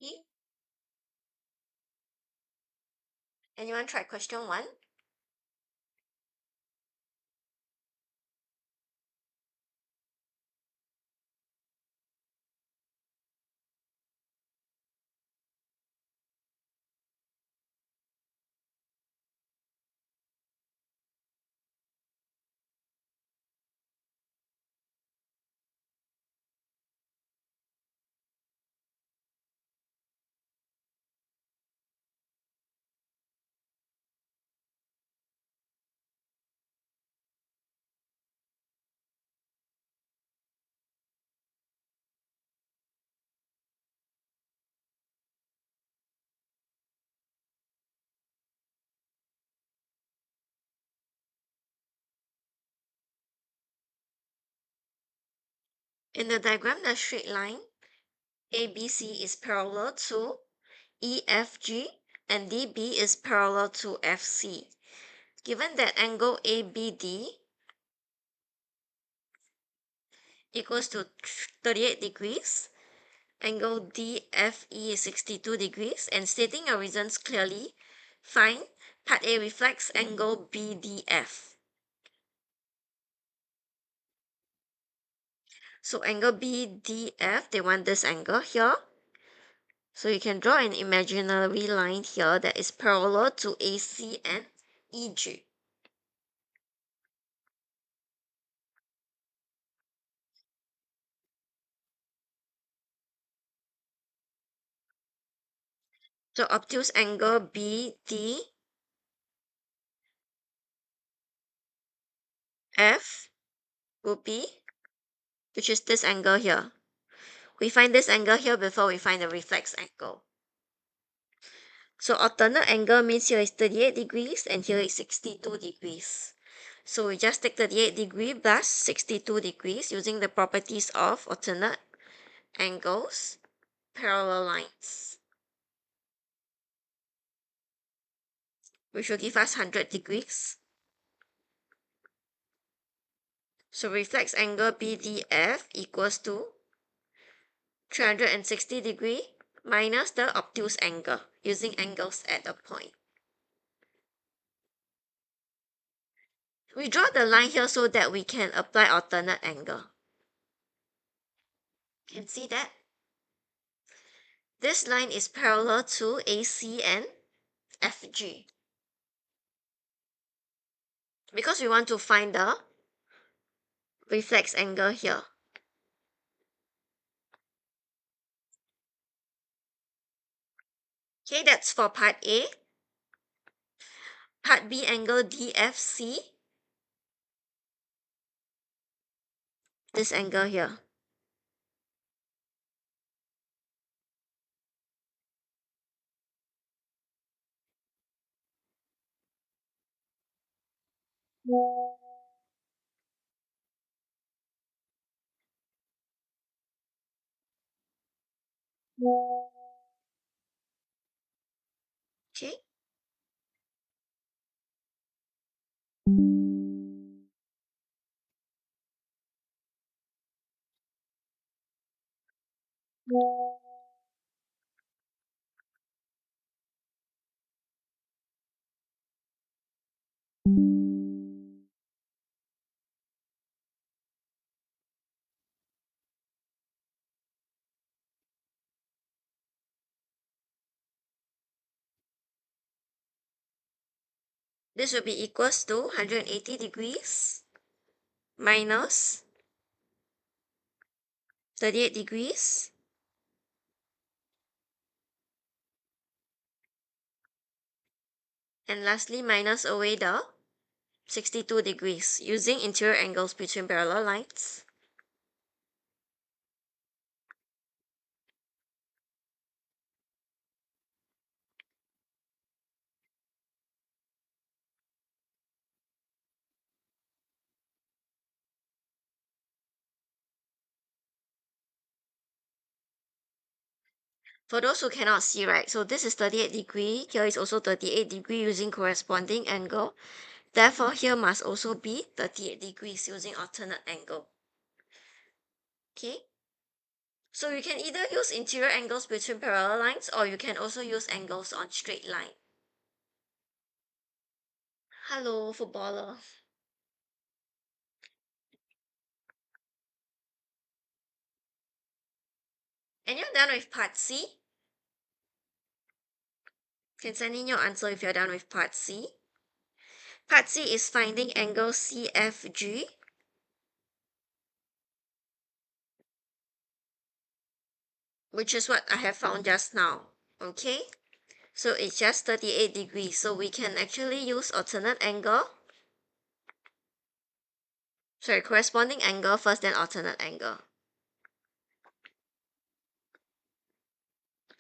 Okay. Anyone try question 1? In the diagram, the straight line ABC is parallel to EFG and DB is parallel to FC. Given that angle ABD equals to 38 degrees, angle DFE is 62 degrees, and stating your reasons clearly, find part A reflects angle BDF. So angle BDF, they want this angle here. So you can draw an imaginary line here that is parallel to AC and EG. So obtuse angle BDF, would be, which is this angle here. We find this angle here before we find the reflex angle. So alternate angle means here is 38 degrees and here is 62 degrees. So we just take 38 degree plus 62 degrees using the properties of alternate angles, parallel lines, which will give us 100 degrees. So reflex angle BDF equals to 360 degree minus the obtuse angle using angles at a point. We draw the line here so that we can apply alternate angle. Can see that? This line is parallel to AC and FG. Because we want to find the reflex angle here. Okay, that's for part A. Part B, angle DFC. This angle here. Okay. This will be equals to 180 degrees minus 38 degrees and lastly minus away the 62 degrees using interior angles between parallel lines. For those who cannot see, right, so this is 38 degree, here is also 38 degree using corresponding angle. Therefore, here must also be 38 degrees using alternate angle. Okay, so you can either use interior angles between parallel lines or you can also use angles on straight line. Hello, footballer. And you're done with part C? You can send in your answer if you're done with part C. Part C is finding angle CFG. Which is what I have found just now. Okay, so it's just 38 degrees, so we can actually use alternate angle, sorry, corresponding angle first, then alternate angle.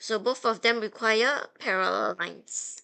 So both of them require parallel lines.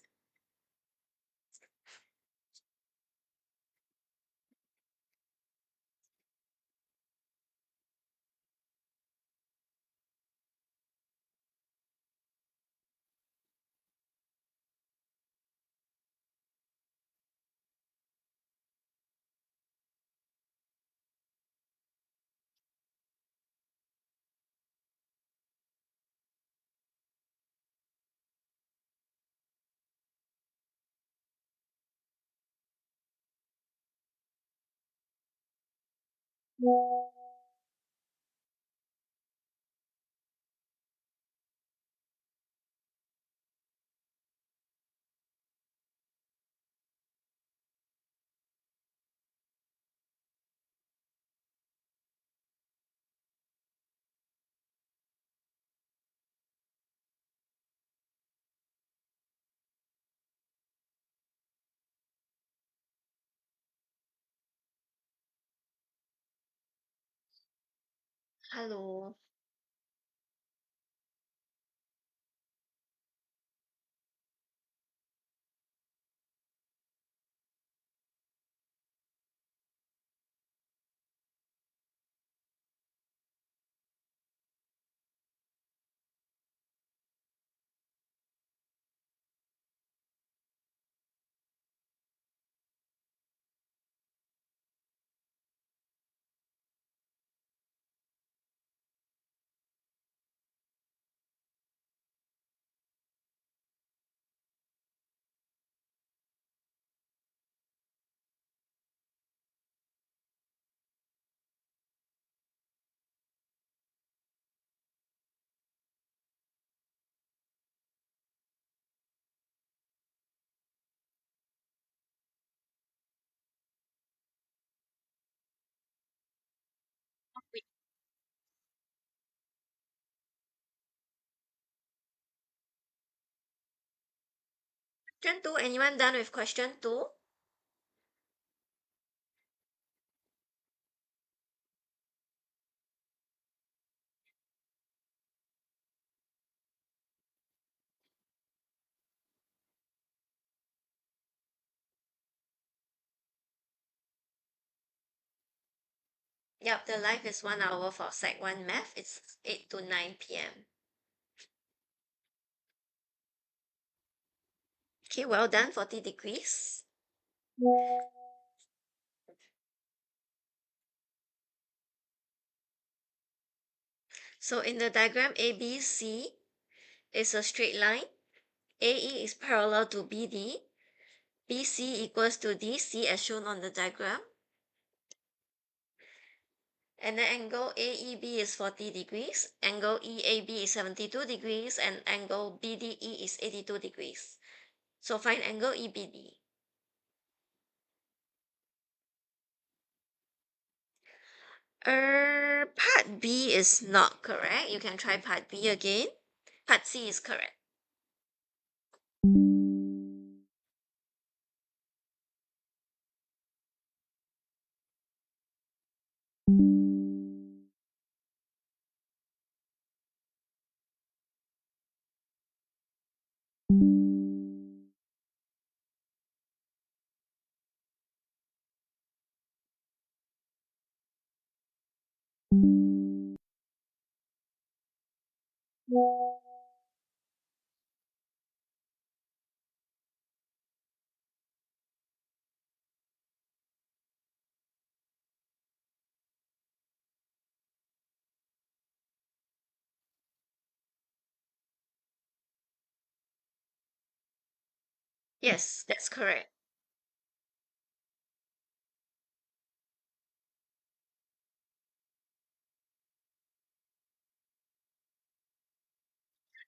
Hello. Question 2, anyone done with question 2? Yep, the live is 1 hour for Sec 1 Math. It's 8 to 9 p.m. Okay, well done, 40 degrees. So in the diagram, ABC is a straight line. AE is parallel to BD. BC equals to DC as shown on the diagram. And the angle AEB is 40 degrees, angle EAB is 72 degrees, and angle BDE is 82 degrees. So find angle EBD. Part B is not correct. You can try part B again. Part C is correct. Yes, that's correct.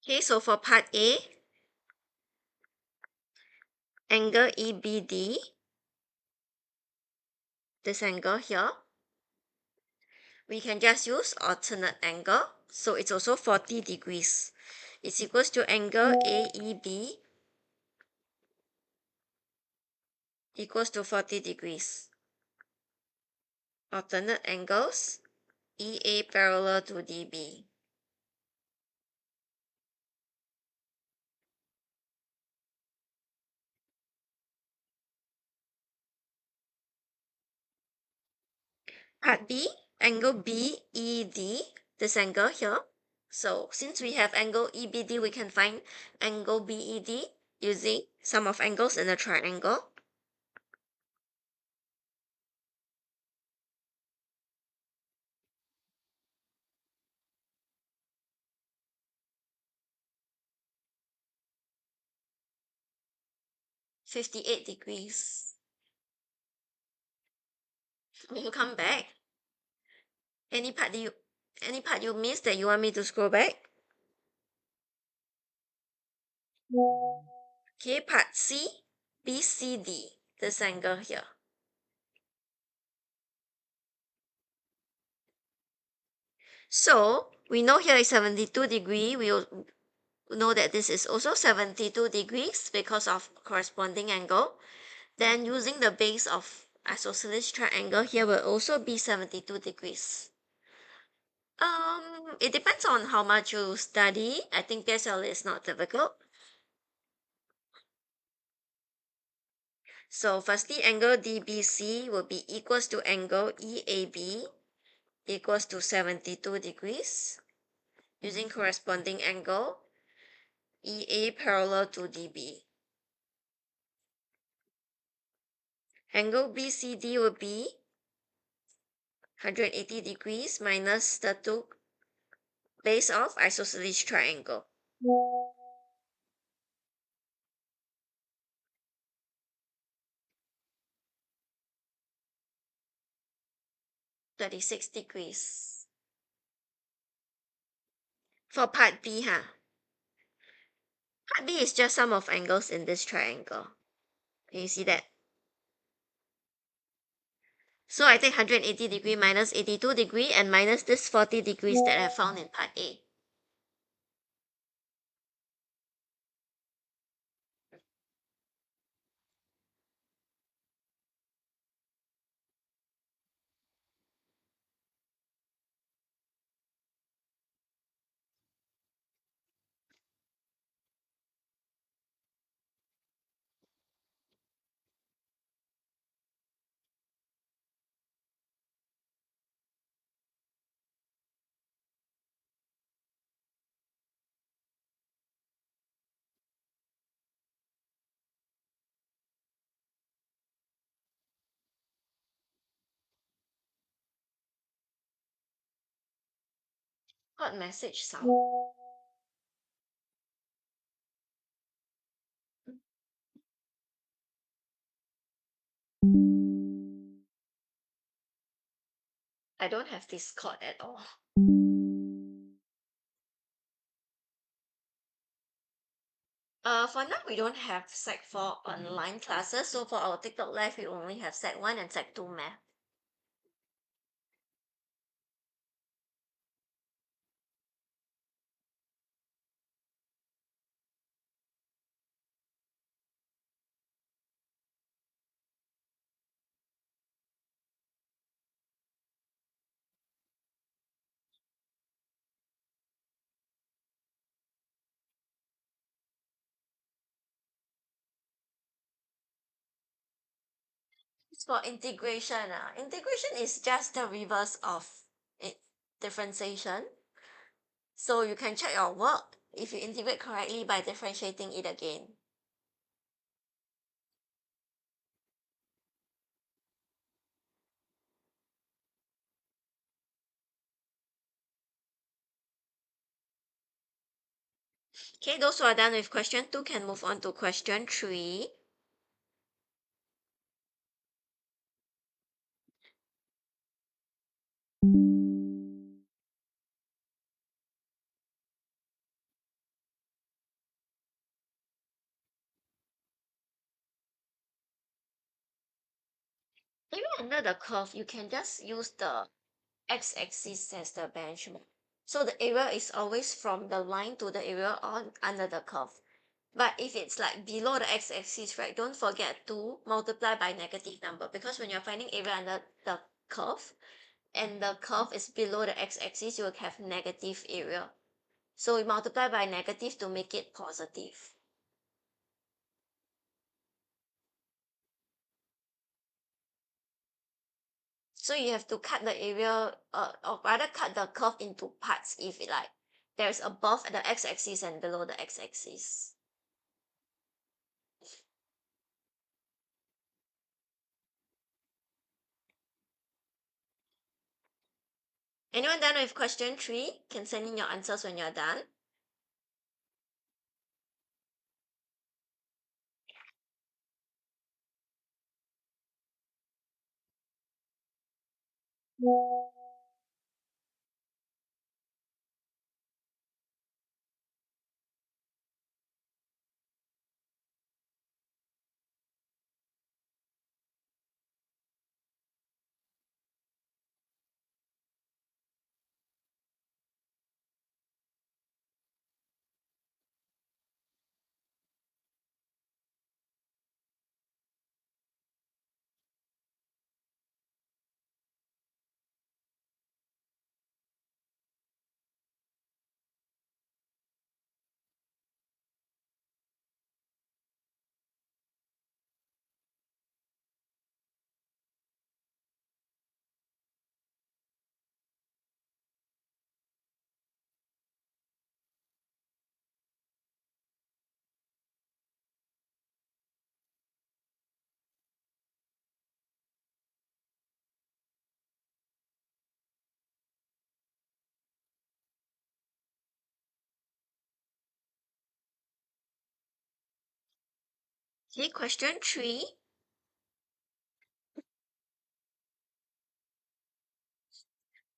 Okay, so for part A, angle EBD, this angle here, we can just use alternate angle. So it's also 40 degrees. It's equals to angle AEB equals to 40 degrees. Alternate angles, EA parallel to DB. Part B, angle BED, this angle here. So since we have angle EBD, we can find angle BED using sum of angles in a triangle. $58 degrees. When you come back, any part you missed that you want me to scroll back? Okay, part C, BCD, this angle here. So we know here is 72 degree. We will know that this is also 72 degrees because of corresponding angle. Then using the base of isosceles triangle here will also be 72 degrees. It depends on how much you study. I think PSL is not difficult. So firstly, angle DBC will be equals to angle EAB equals to 72 degrees using corresponding angle EA parallel to DB. Angle BCD will be 180 degrees minus the two base of isosceles triangle. 36 degrees. For part B, Part B is just sum of angles in this triangle. Can you see that? So I take 180 degree minus 82 degree and minus this 40 degrees that I found in part A. What message sound? I don't have Discord at all. For now we don't have Sec 4 online classes, so for our TikTok live we only have Sec 1 and Sec 2 math. For integration, integration is just the reverse of it, differentiation. So you can check your work if you integrate correctly by differentiating it again. Okay, those who are done with question 2 can move on to question 3. Even under the curve, you can just use the x-axis as the benchmark. So the area is always from the line to the area on under the curve. But if it's like below the x-axis, right, don't forget to multiply by negative number, because when you're finding area under the curve and the curve is below the x-axis, you will have negative area. So we multiply by negative to make it positive. So you have to cut the area, or rather cut the curve into parts if it like there's above the x-axis and below the x-axis. Anyone done with question 3? Can send in your answers when you're done. Okay, question 3.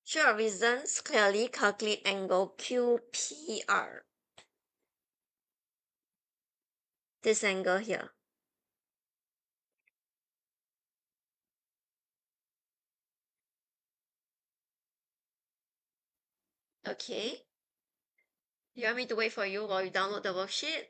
Show reasons clearly, calculate angle QPR. This angle here. Okay. You want me to wait for you while you download the worksheet?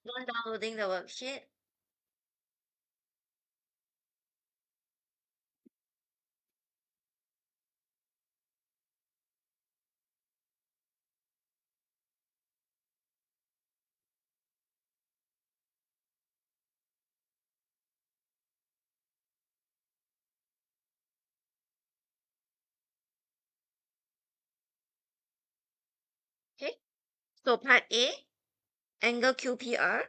Not downloading the worksheet. Okay. So part A, angle QPR.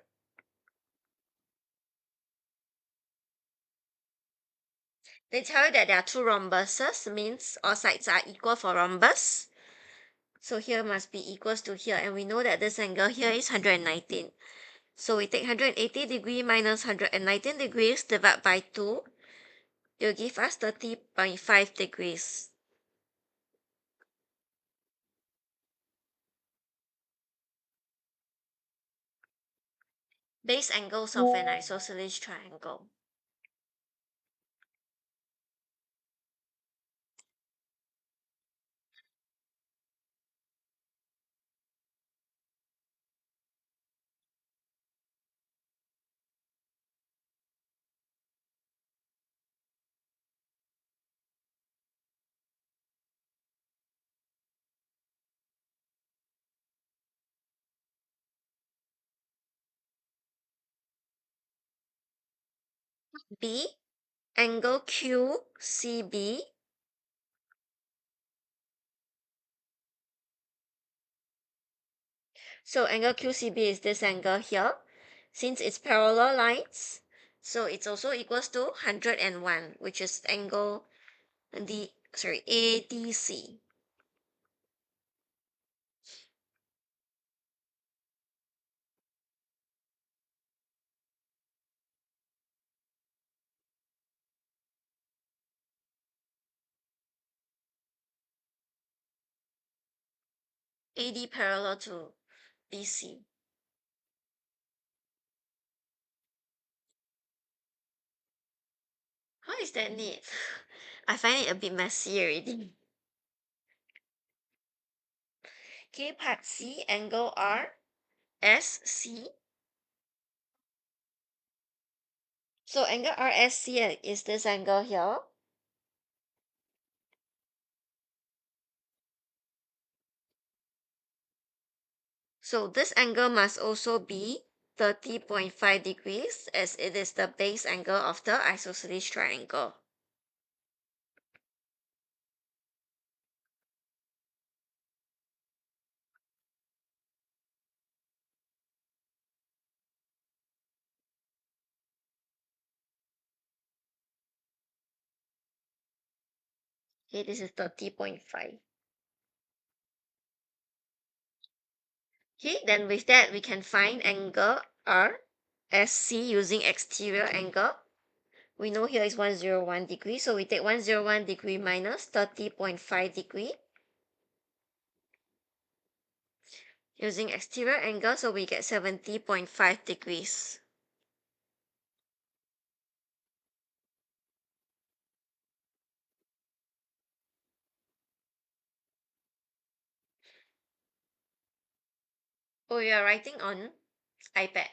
They tell you that there are two rhombuses, means all sides are equal for rhombus. So here must be equals to here, and we know that this angle here is 119. So we take 180 degree minus 119 degrees divided by 2. It will give us 30.5 degrees. Base angles of an isosceles triangle. B, angle QCB. So angle QCB is this angle here. Since it's parallel lines, so it's also equals to 101, which is angle ADC. AD parallel to BC. How is that neat? I find it a bit messy already. Okay, part C, angle RSC. So angle RSC is this angle here. So this angle must also be 30.5 degrees, as it is the base angle of the isosceles triangle. Okay, this is 30.5. Okay, then with that, we can find angle RSC using exterior angle. We know here is 101 degree, so we take 101 degree minus 30.5 degree. Using exterior angle, so we get 70.5 degrees. Oh, you are writing on iPad.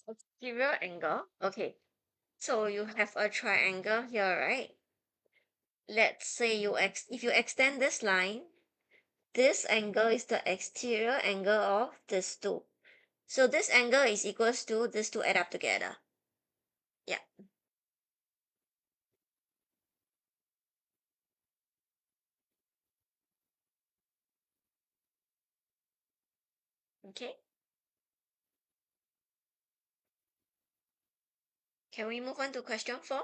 Exterior angle. Okay. So you have a triangle here, right? Let's say if you extend this line, this angle is the exterior angle of this two. So this angle is equals to these two add up together. Yeah. Okay. Can we move on to question 4?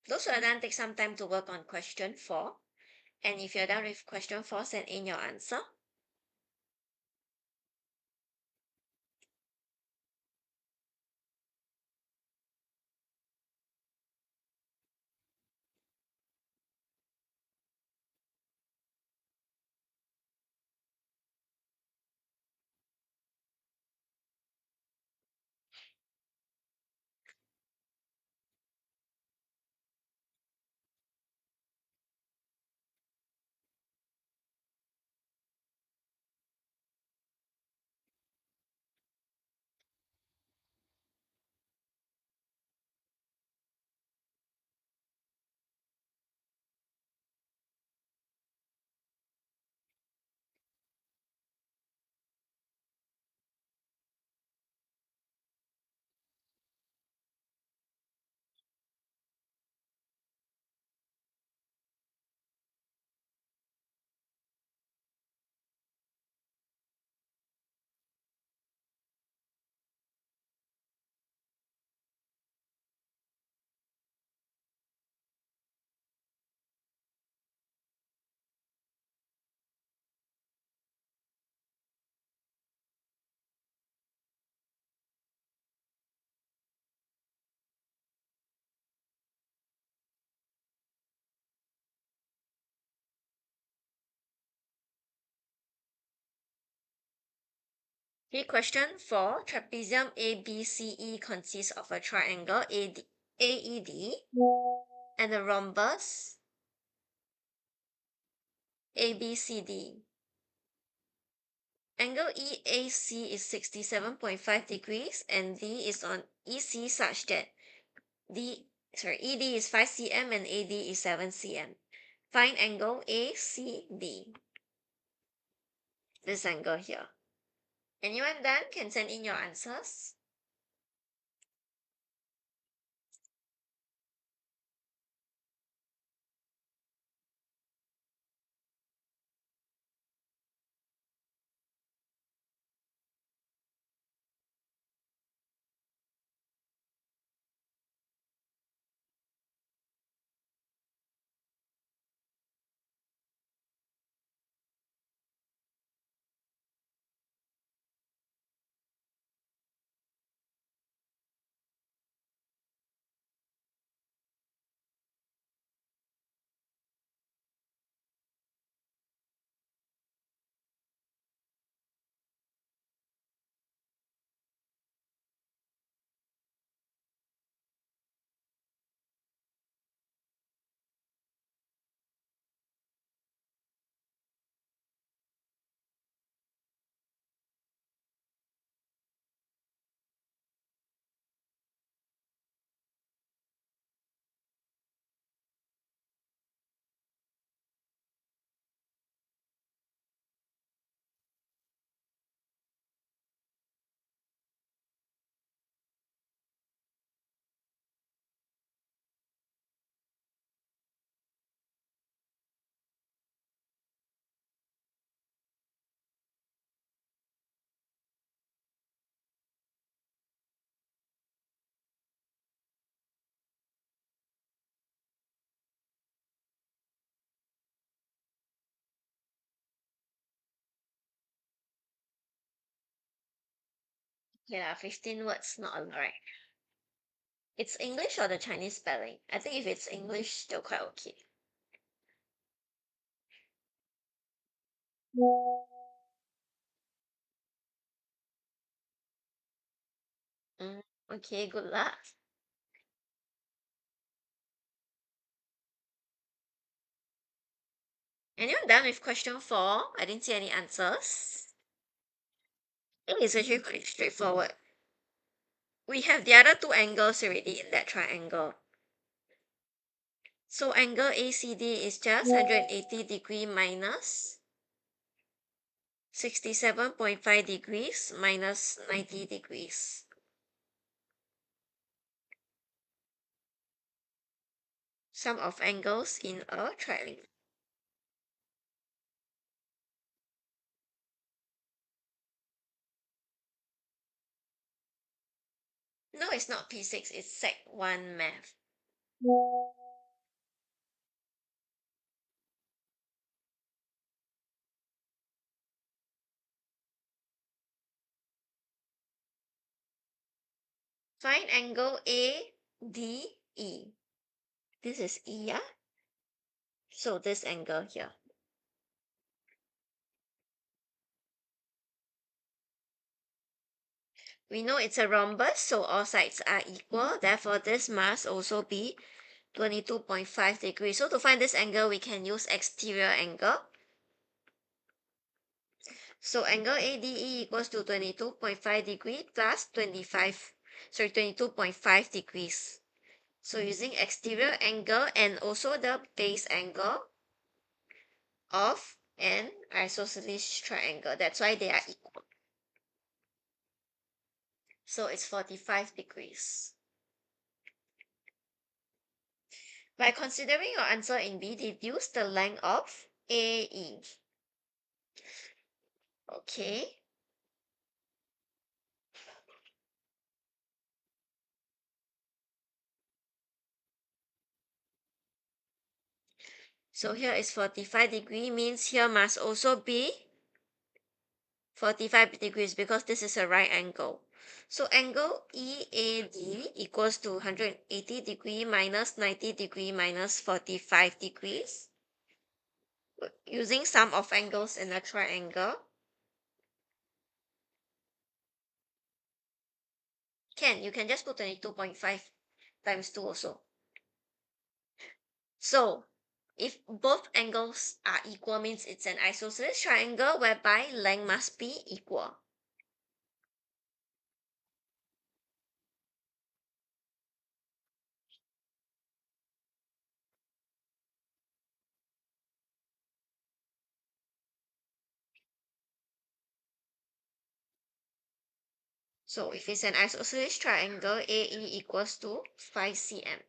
Those who are done, take some time to work on question 4. And if you're done with question 4, send in your answer. Okay, question 4. Trapezium ABCE consists of a triangle AED and a rhombus ABCD. Angle EAC is 67.5 degrees and D is on EC such that ED is 5 cm and AD is 7 cm. Find angle ACD. This angle here. Anyone done can send in your answers. Yeah, 15 words, not a lot, right? It's English or the Chinese spelling? I think if it's English, still quite okay. Mm, okay, good luck. And you're done with question 4. I didn't see any answers. It is actually quite straightforward. We have the other two angles already in that triangle. So angle ACD is just 180 degree minus 67.5 degrees minus 90 degrees. Sum of angles in a triangle. No, it's not P6, it's Sec 1 math. Find angle ADE. This is E, yeah? So this angle here. We know it's a rhombus, so all sides are equal. Therefore, this must also be 22.5 degrees. So to find this angle, we can use exterior angle. So angle ADE equals to 22.5 degree plus 22.5 degrees. So using exterior angle and also the base angle of an isosceles triangle. That's why they are equal. So it's 45 degrees. By considering your answer in B, deduce the length of AE. Okay. So here is 45 degree means here must also be 45 degrees because this is a right angle. So angle EAD equals to 180 degree minus 90 degree minus 45 degrees. Using sum of angles in a triangle. You can just put 22.5 times 2 also. So if both angles are equal means it's an isosceles triangle whereby length must be equal. So if it's an isosceles triangle, AE equals to 5 cm.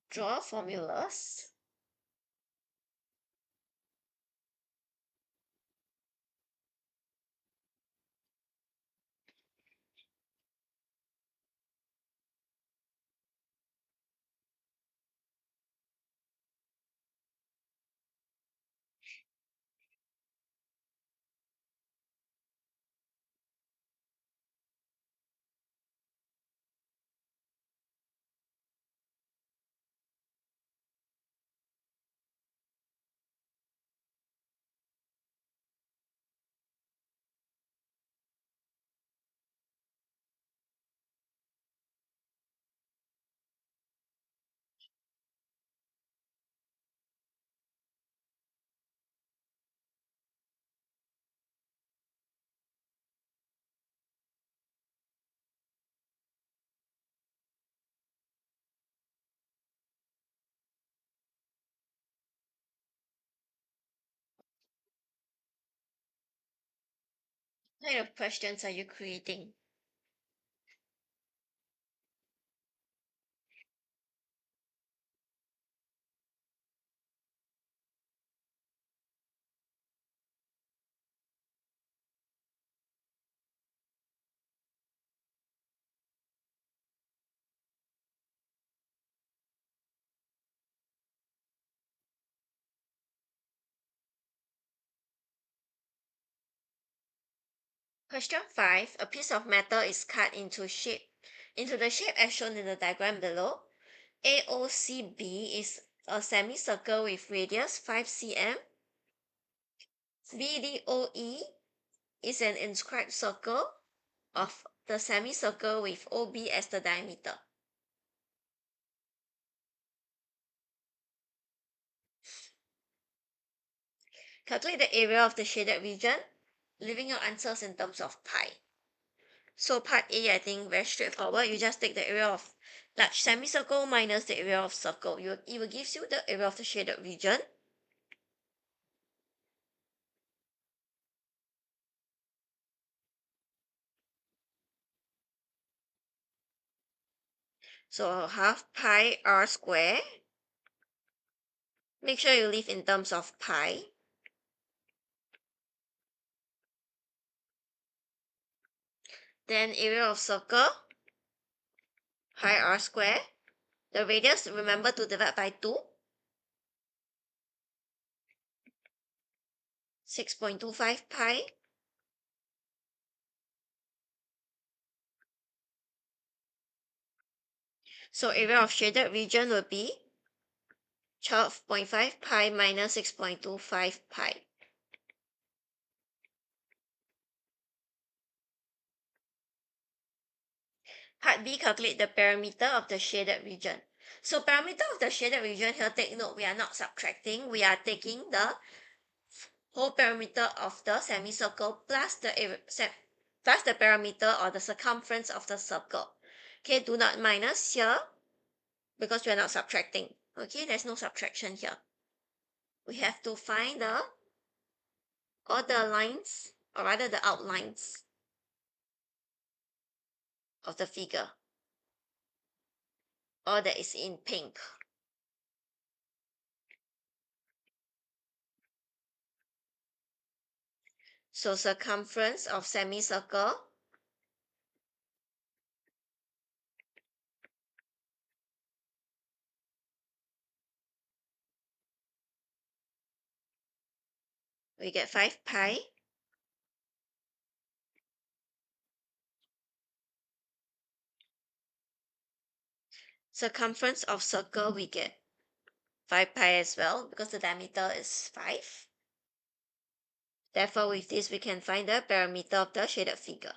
Draw formulas. What kind of questions are you creating? Question 5. A piece of metal is cut into the shape as shown in the diagram below. AOCB is a semicircle with radius 5 cm. BDOE is an inscribed circle of the semicircle with OB as the diameter. Calculate the area of the shaded region, leaving your answers in terms of pi. So part A, I think very straightforward. You just take the area of large semicircle minus the area of circle. It will give you the area of the shaded region. So half pi r square. Make sure you leave in terms of pi. Then area of circle, pi r square. The radius, remember to divide by 2. 6.25 pi. So area of shaded region will be 12.5 pi minus 6.25 pi. Part B, calculate the perimeter of the shaded region. So perimeter of the shaded region, here take note, we are not subtracting, we are taking the whole perimeter of the semicircle plus the perimeter or the circumference of the circle. Okay, do not minus here because we are not subtracting. Okay, there's no subtraction here. We have to find all the lines, or rather the outlines of the figure, all that is in pink. So circumference of semicircle, we get 5 pi. Circumference of circle, we get 5 pi as well because the diameter is 5. Therefore, with this, we can find the perimeter of the shaded figure.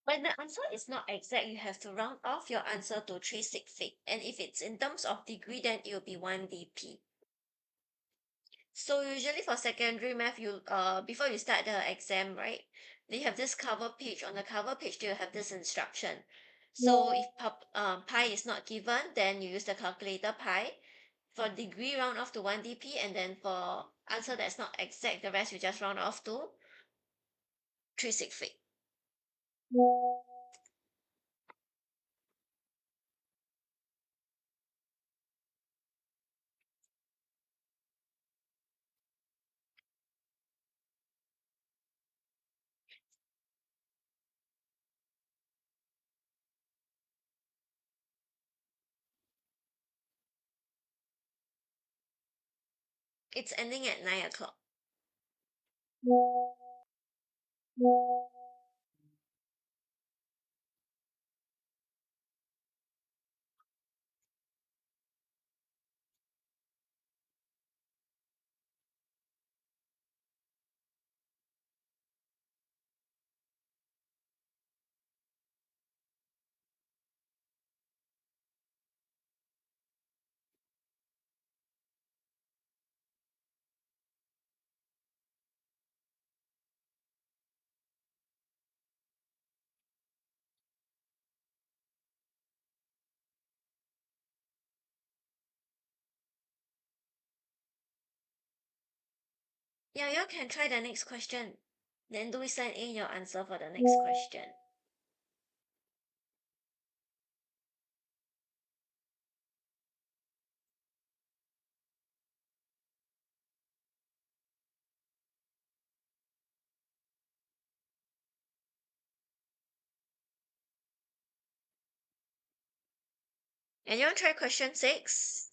When the answer is not exact, you have to round off your answer to 3 sig fig. And if it's in terms of degree, then it will be 1 dp. So usually for secondary math, you before you start the exam, right? They have this cover page. On the cover page, they will have this instruction. So if pi is not given, then you use the calculator pi. For degree, round off to 1 dp, and then for answer that's not exact, the rest you just round off to 3 sig fig. It's ending at 9 o'clock. Yeah, you can try the next question. Then do send in your answer for the next question. And you want to try question 6?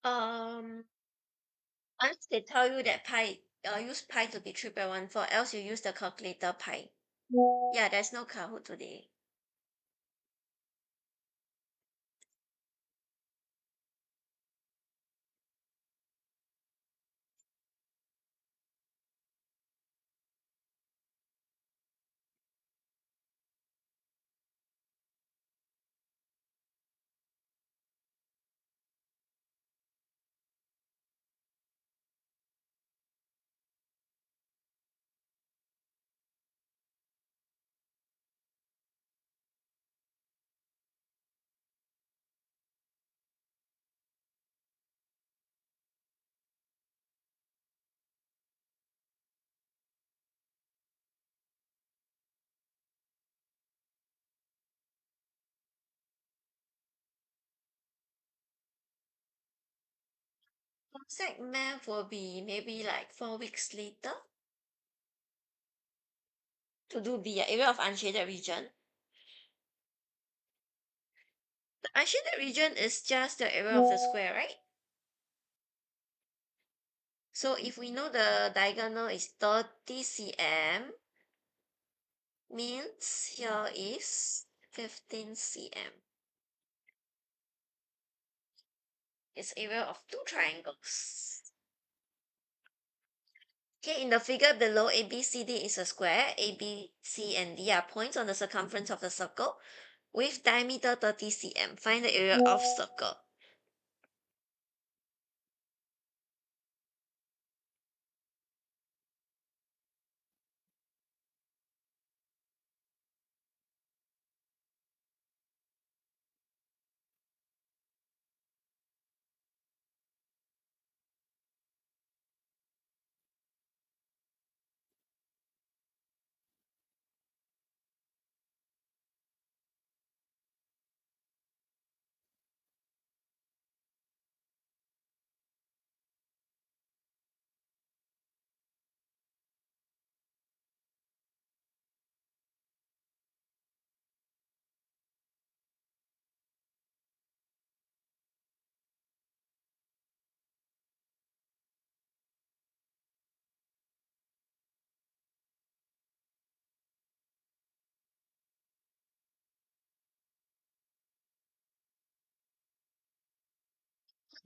Um, Unless they tell you that pi, use pi to be 3.14, else you use the calculator pi. Yeah, there's no Kahoot today. Concept math will be maybe like 4 weeks later to do the area of unshaded region. The unshaded region is just the area of the square, right? So if we know the diagonal is 30 cm, means here is 15 cm. It's area of 2 triangles. Okay, in the figure below, ABCD is a square. A, B, C, and D are points on the circumference of the circle with diameter 30 cm. Find the area of circle.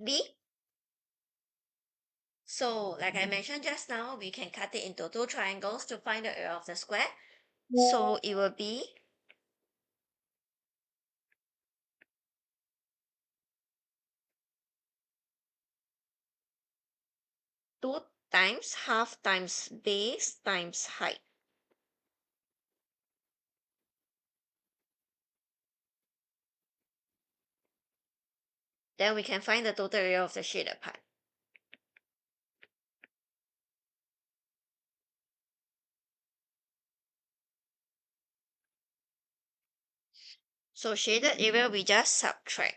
B. So, like I mentioned just now, we can cut it into two triangles to find the area of the square. So it will be 2 times half times base times height. Then we can find the total area of the shaded part. So shaded area, we just subtract.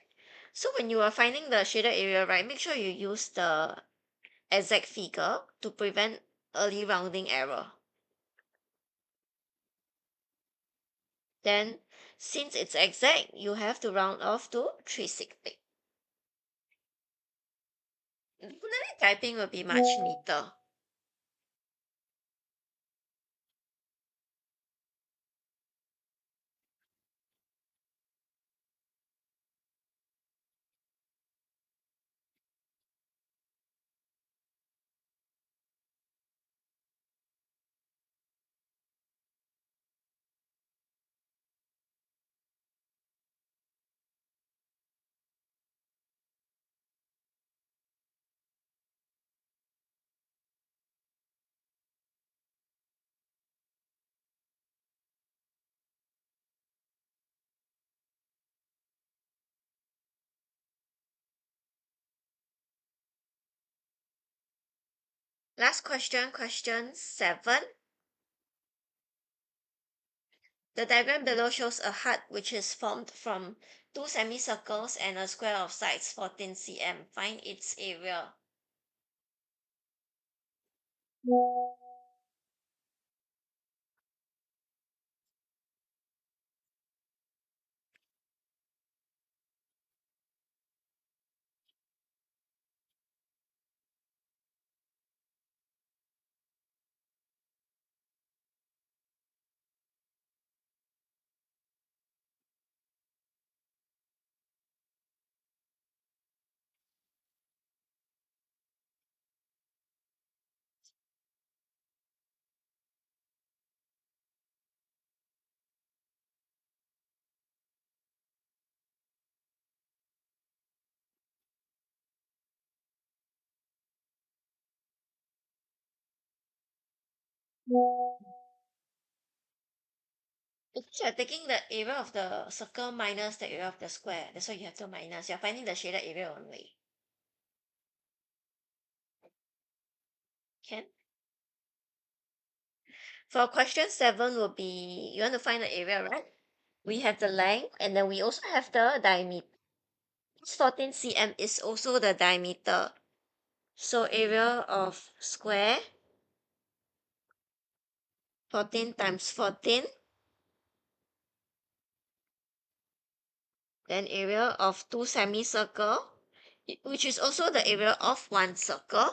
So when you are finding the shaded area, right, make sure you use the exact figure to prevent early rounding error. Then, since it's exact, you have to round off to 360. Definitely typing will be much neater. Last question, question 7. The diagram below shows a hut which is formed from two semicircles and a square of sides 14 cm. Find its area. Because you're taking the area of the circle minus the area of the square. That's why you have to minus. You're finding the shaded area only. Can? For question 7 will be, you want to find the area, right? We have the length and then we also have the diameter. 14 cm is also the diameter. So area of square 14 times 14, then area of two semicircle, which is also the area of one circle.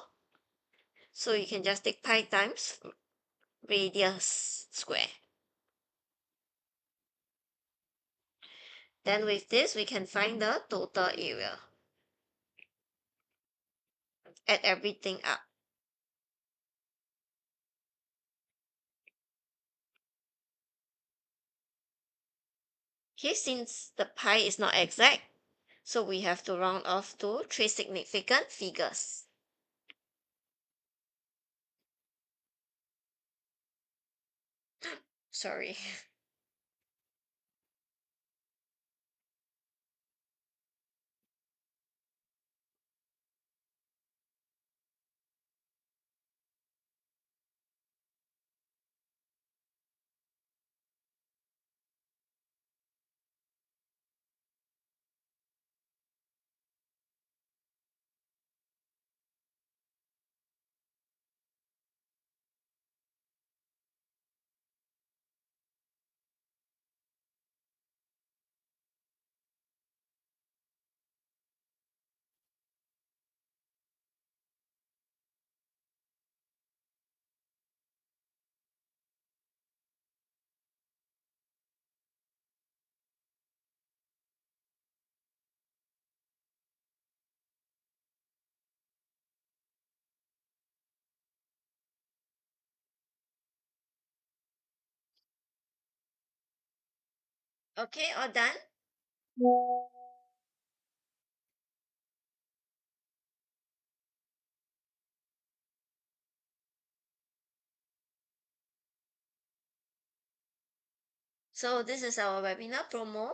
So you can just take pi times radius square. Then with this, we can find the total area. Add everything up. Here, since the pi is not exact, so we have to round off to 3 significant figures. Sorry. Okay, all done? So this is our webinar promo.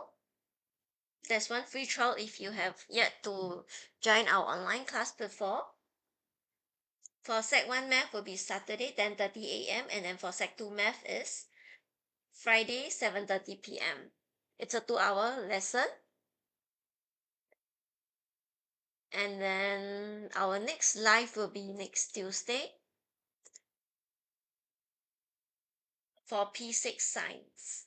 There's one free trial if you have yet to join our online class before. For Sec 1 Math will be Saturday 10:30 a.m. and then for Sec 2 Math is Friday 7:30 p.m. It's a 2-hour lesson. And then our next live will be next Tuesday for P6 Science,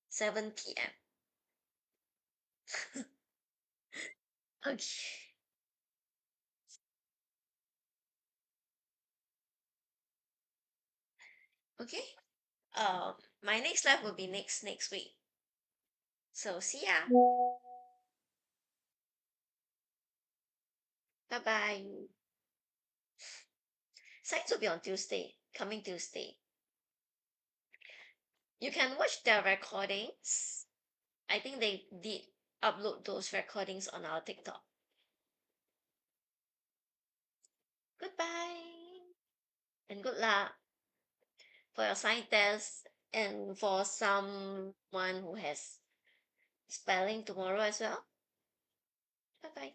7 p.m. Okay. Okay. My next live will be next week. So see ya. Bye bye. Science will be on Tuesday, coming Tuesday. You can watch their recordings. I think they did upload those recordings on our TikTok. Goodbye and good luck for your science test and for someone who has spelling tomorrow as well. Bye bye.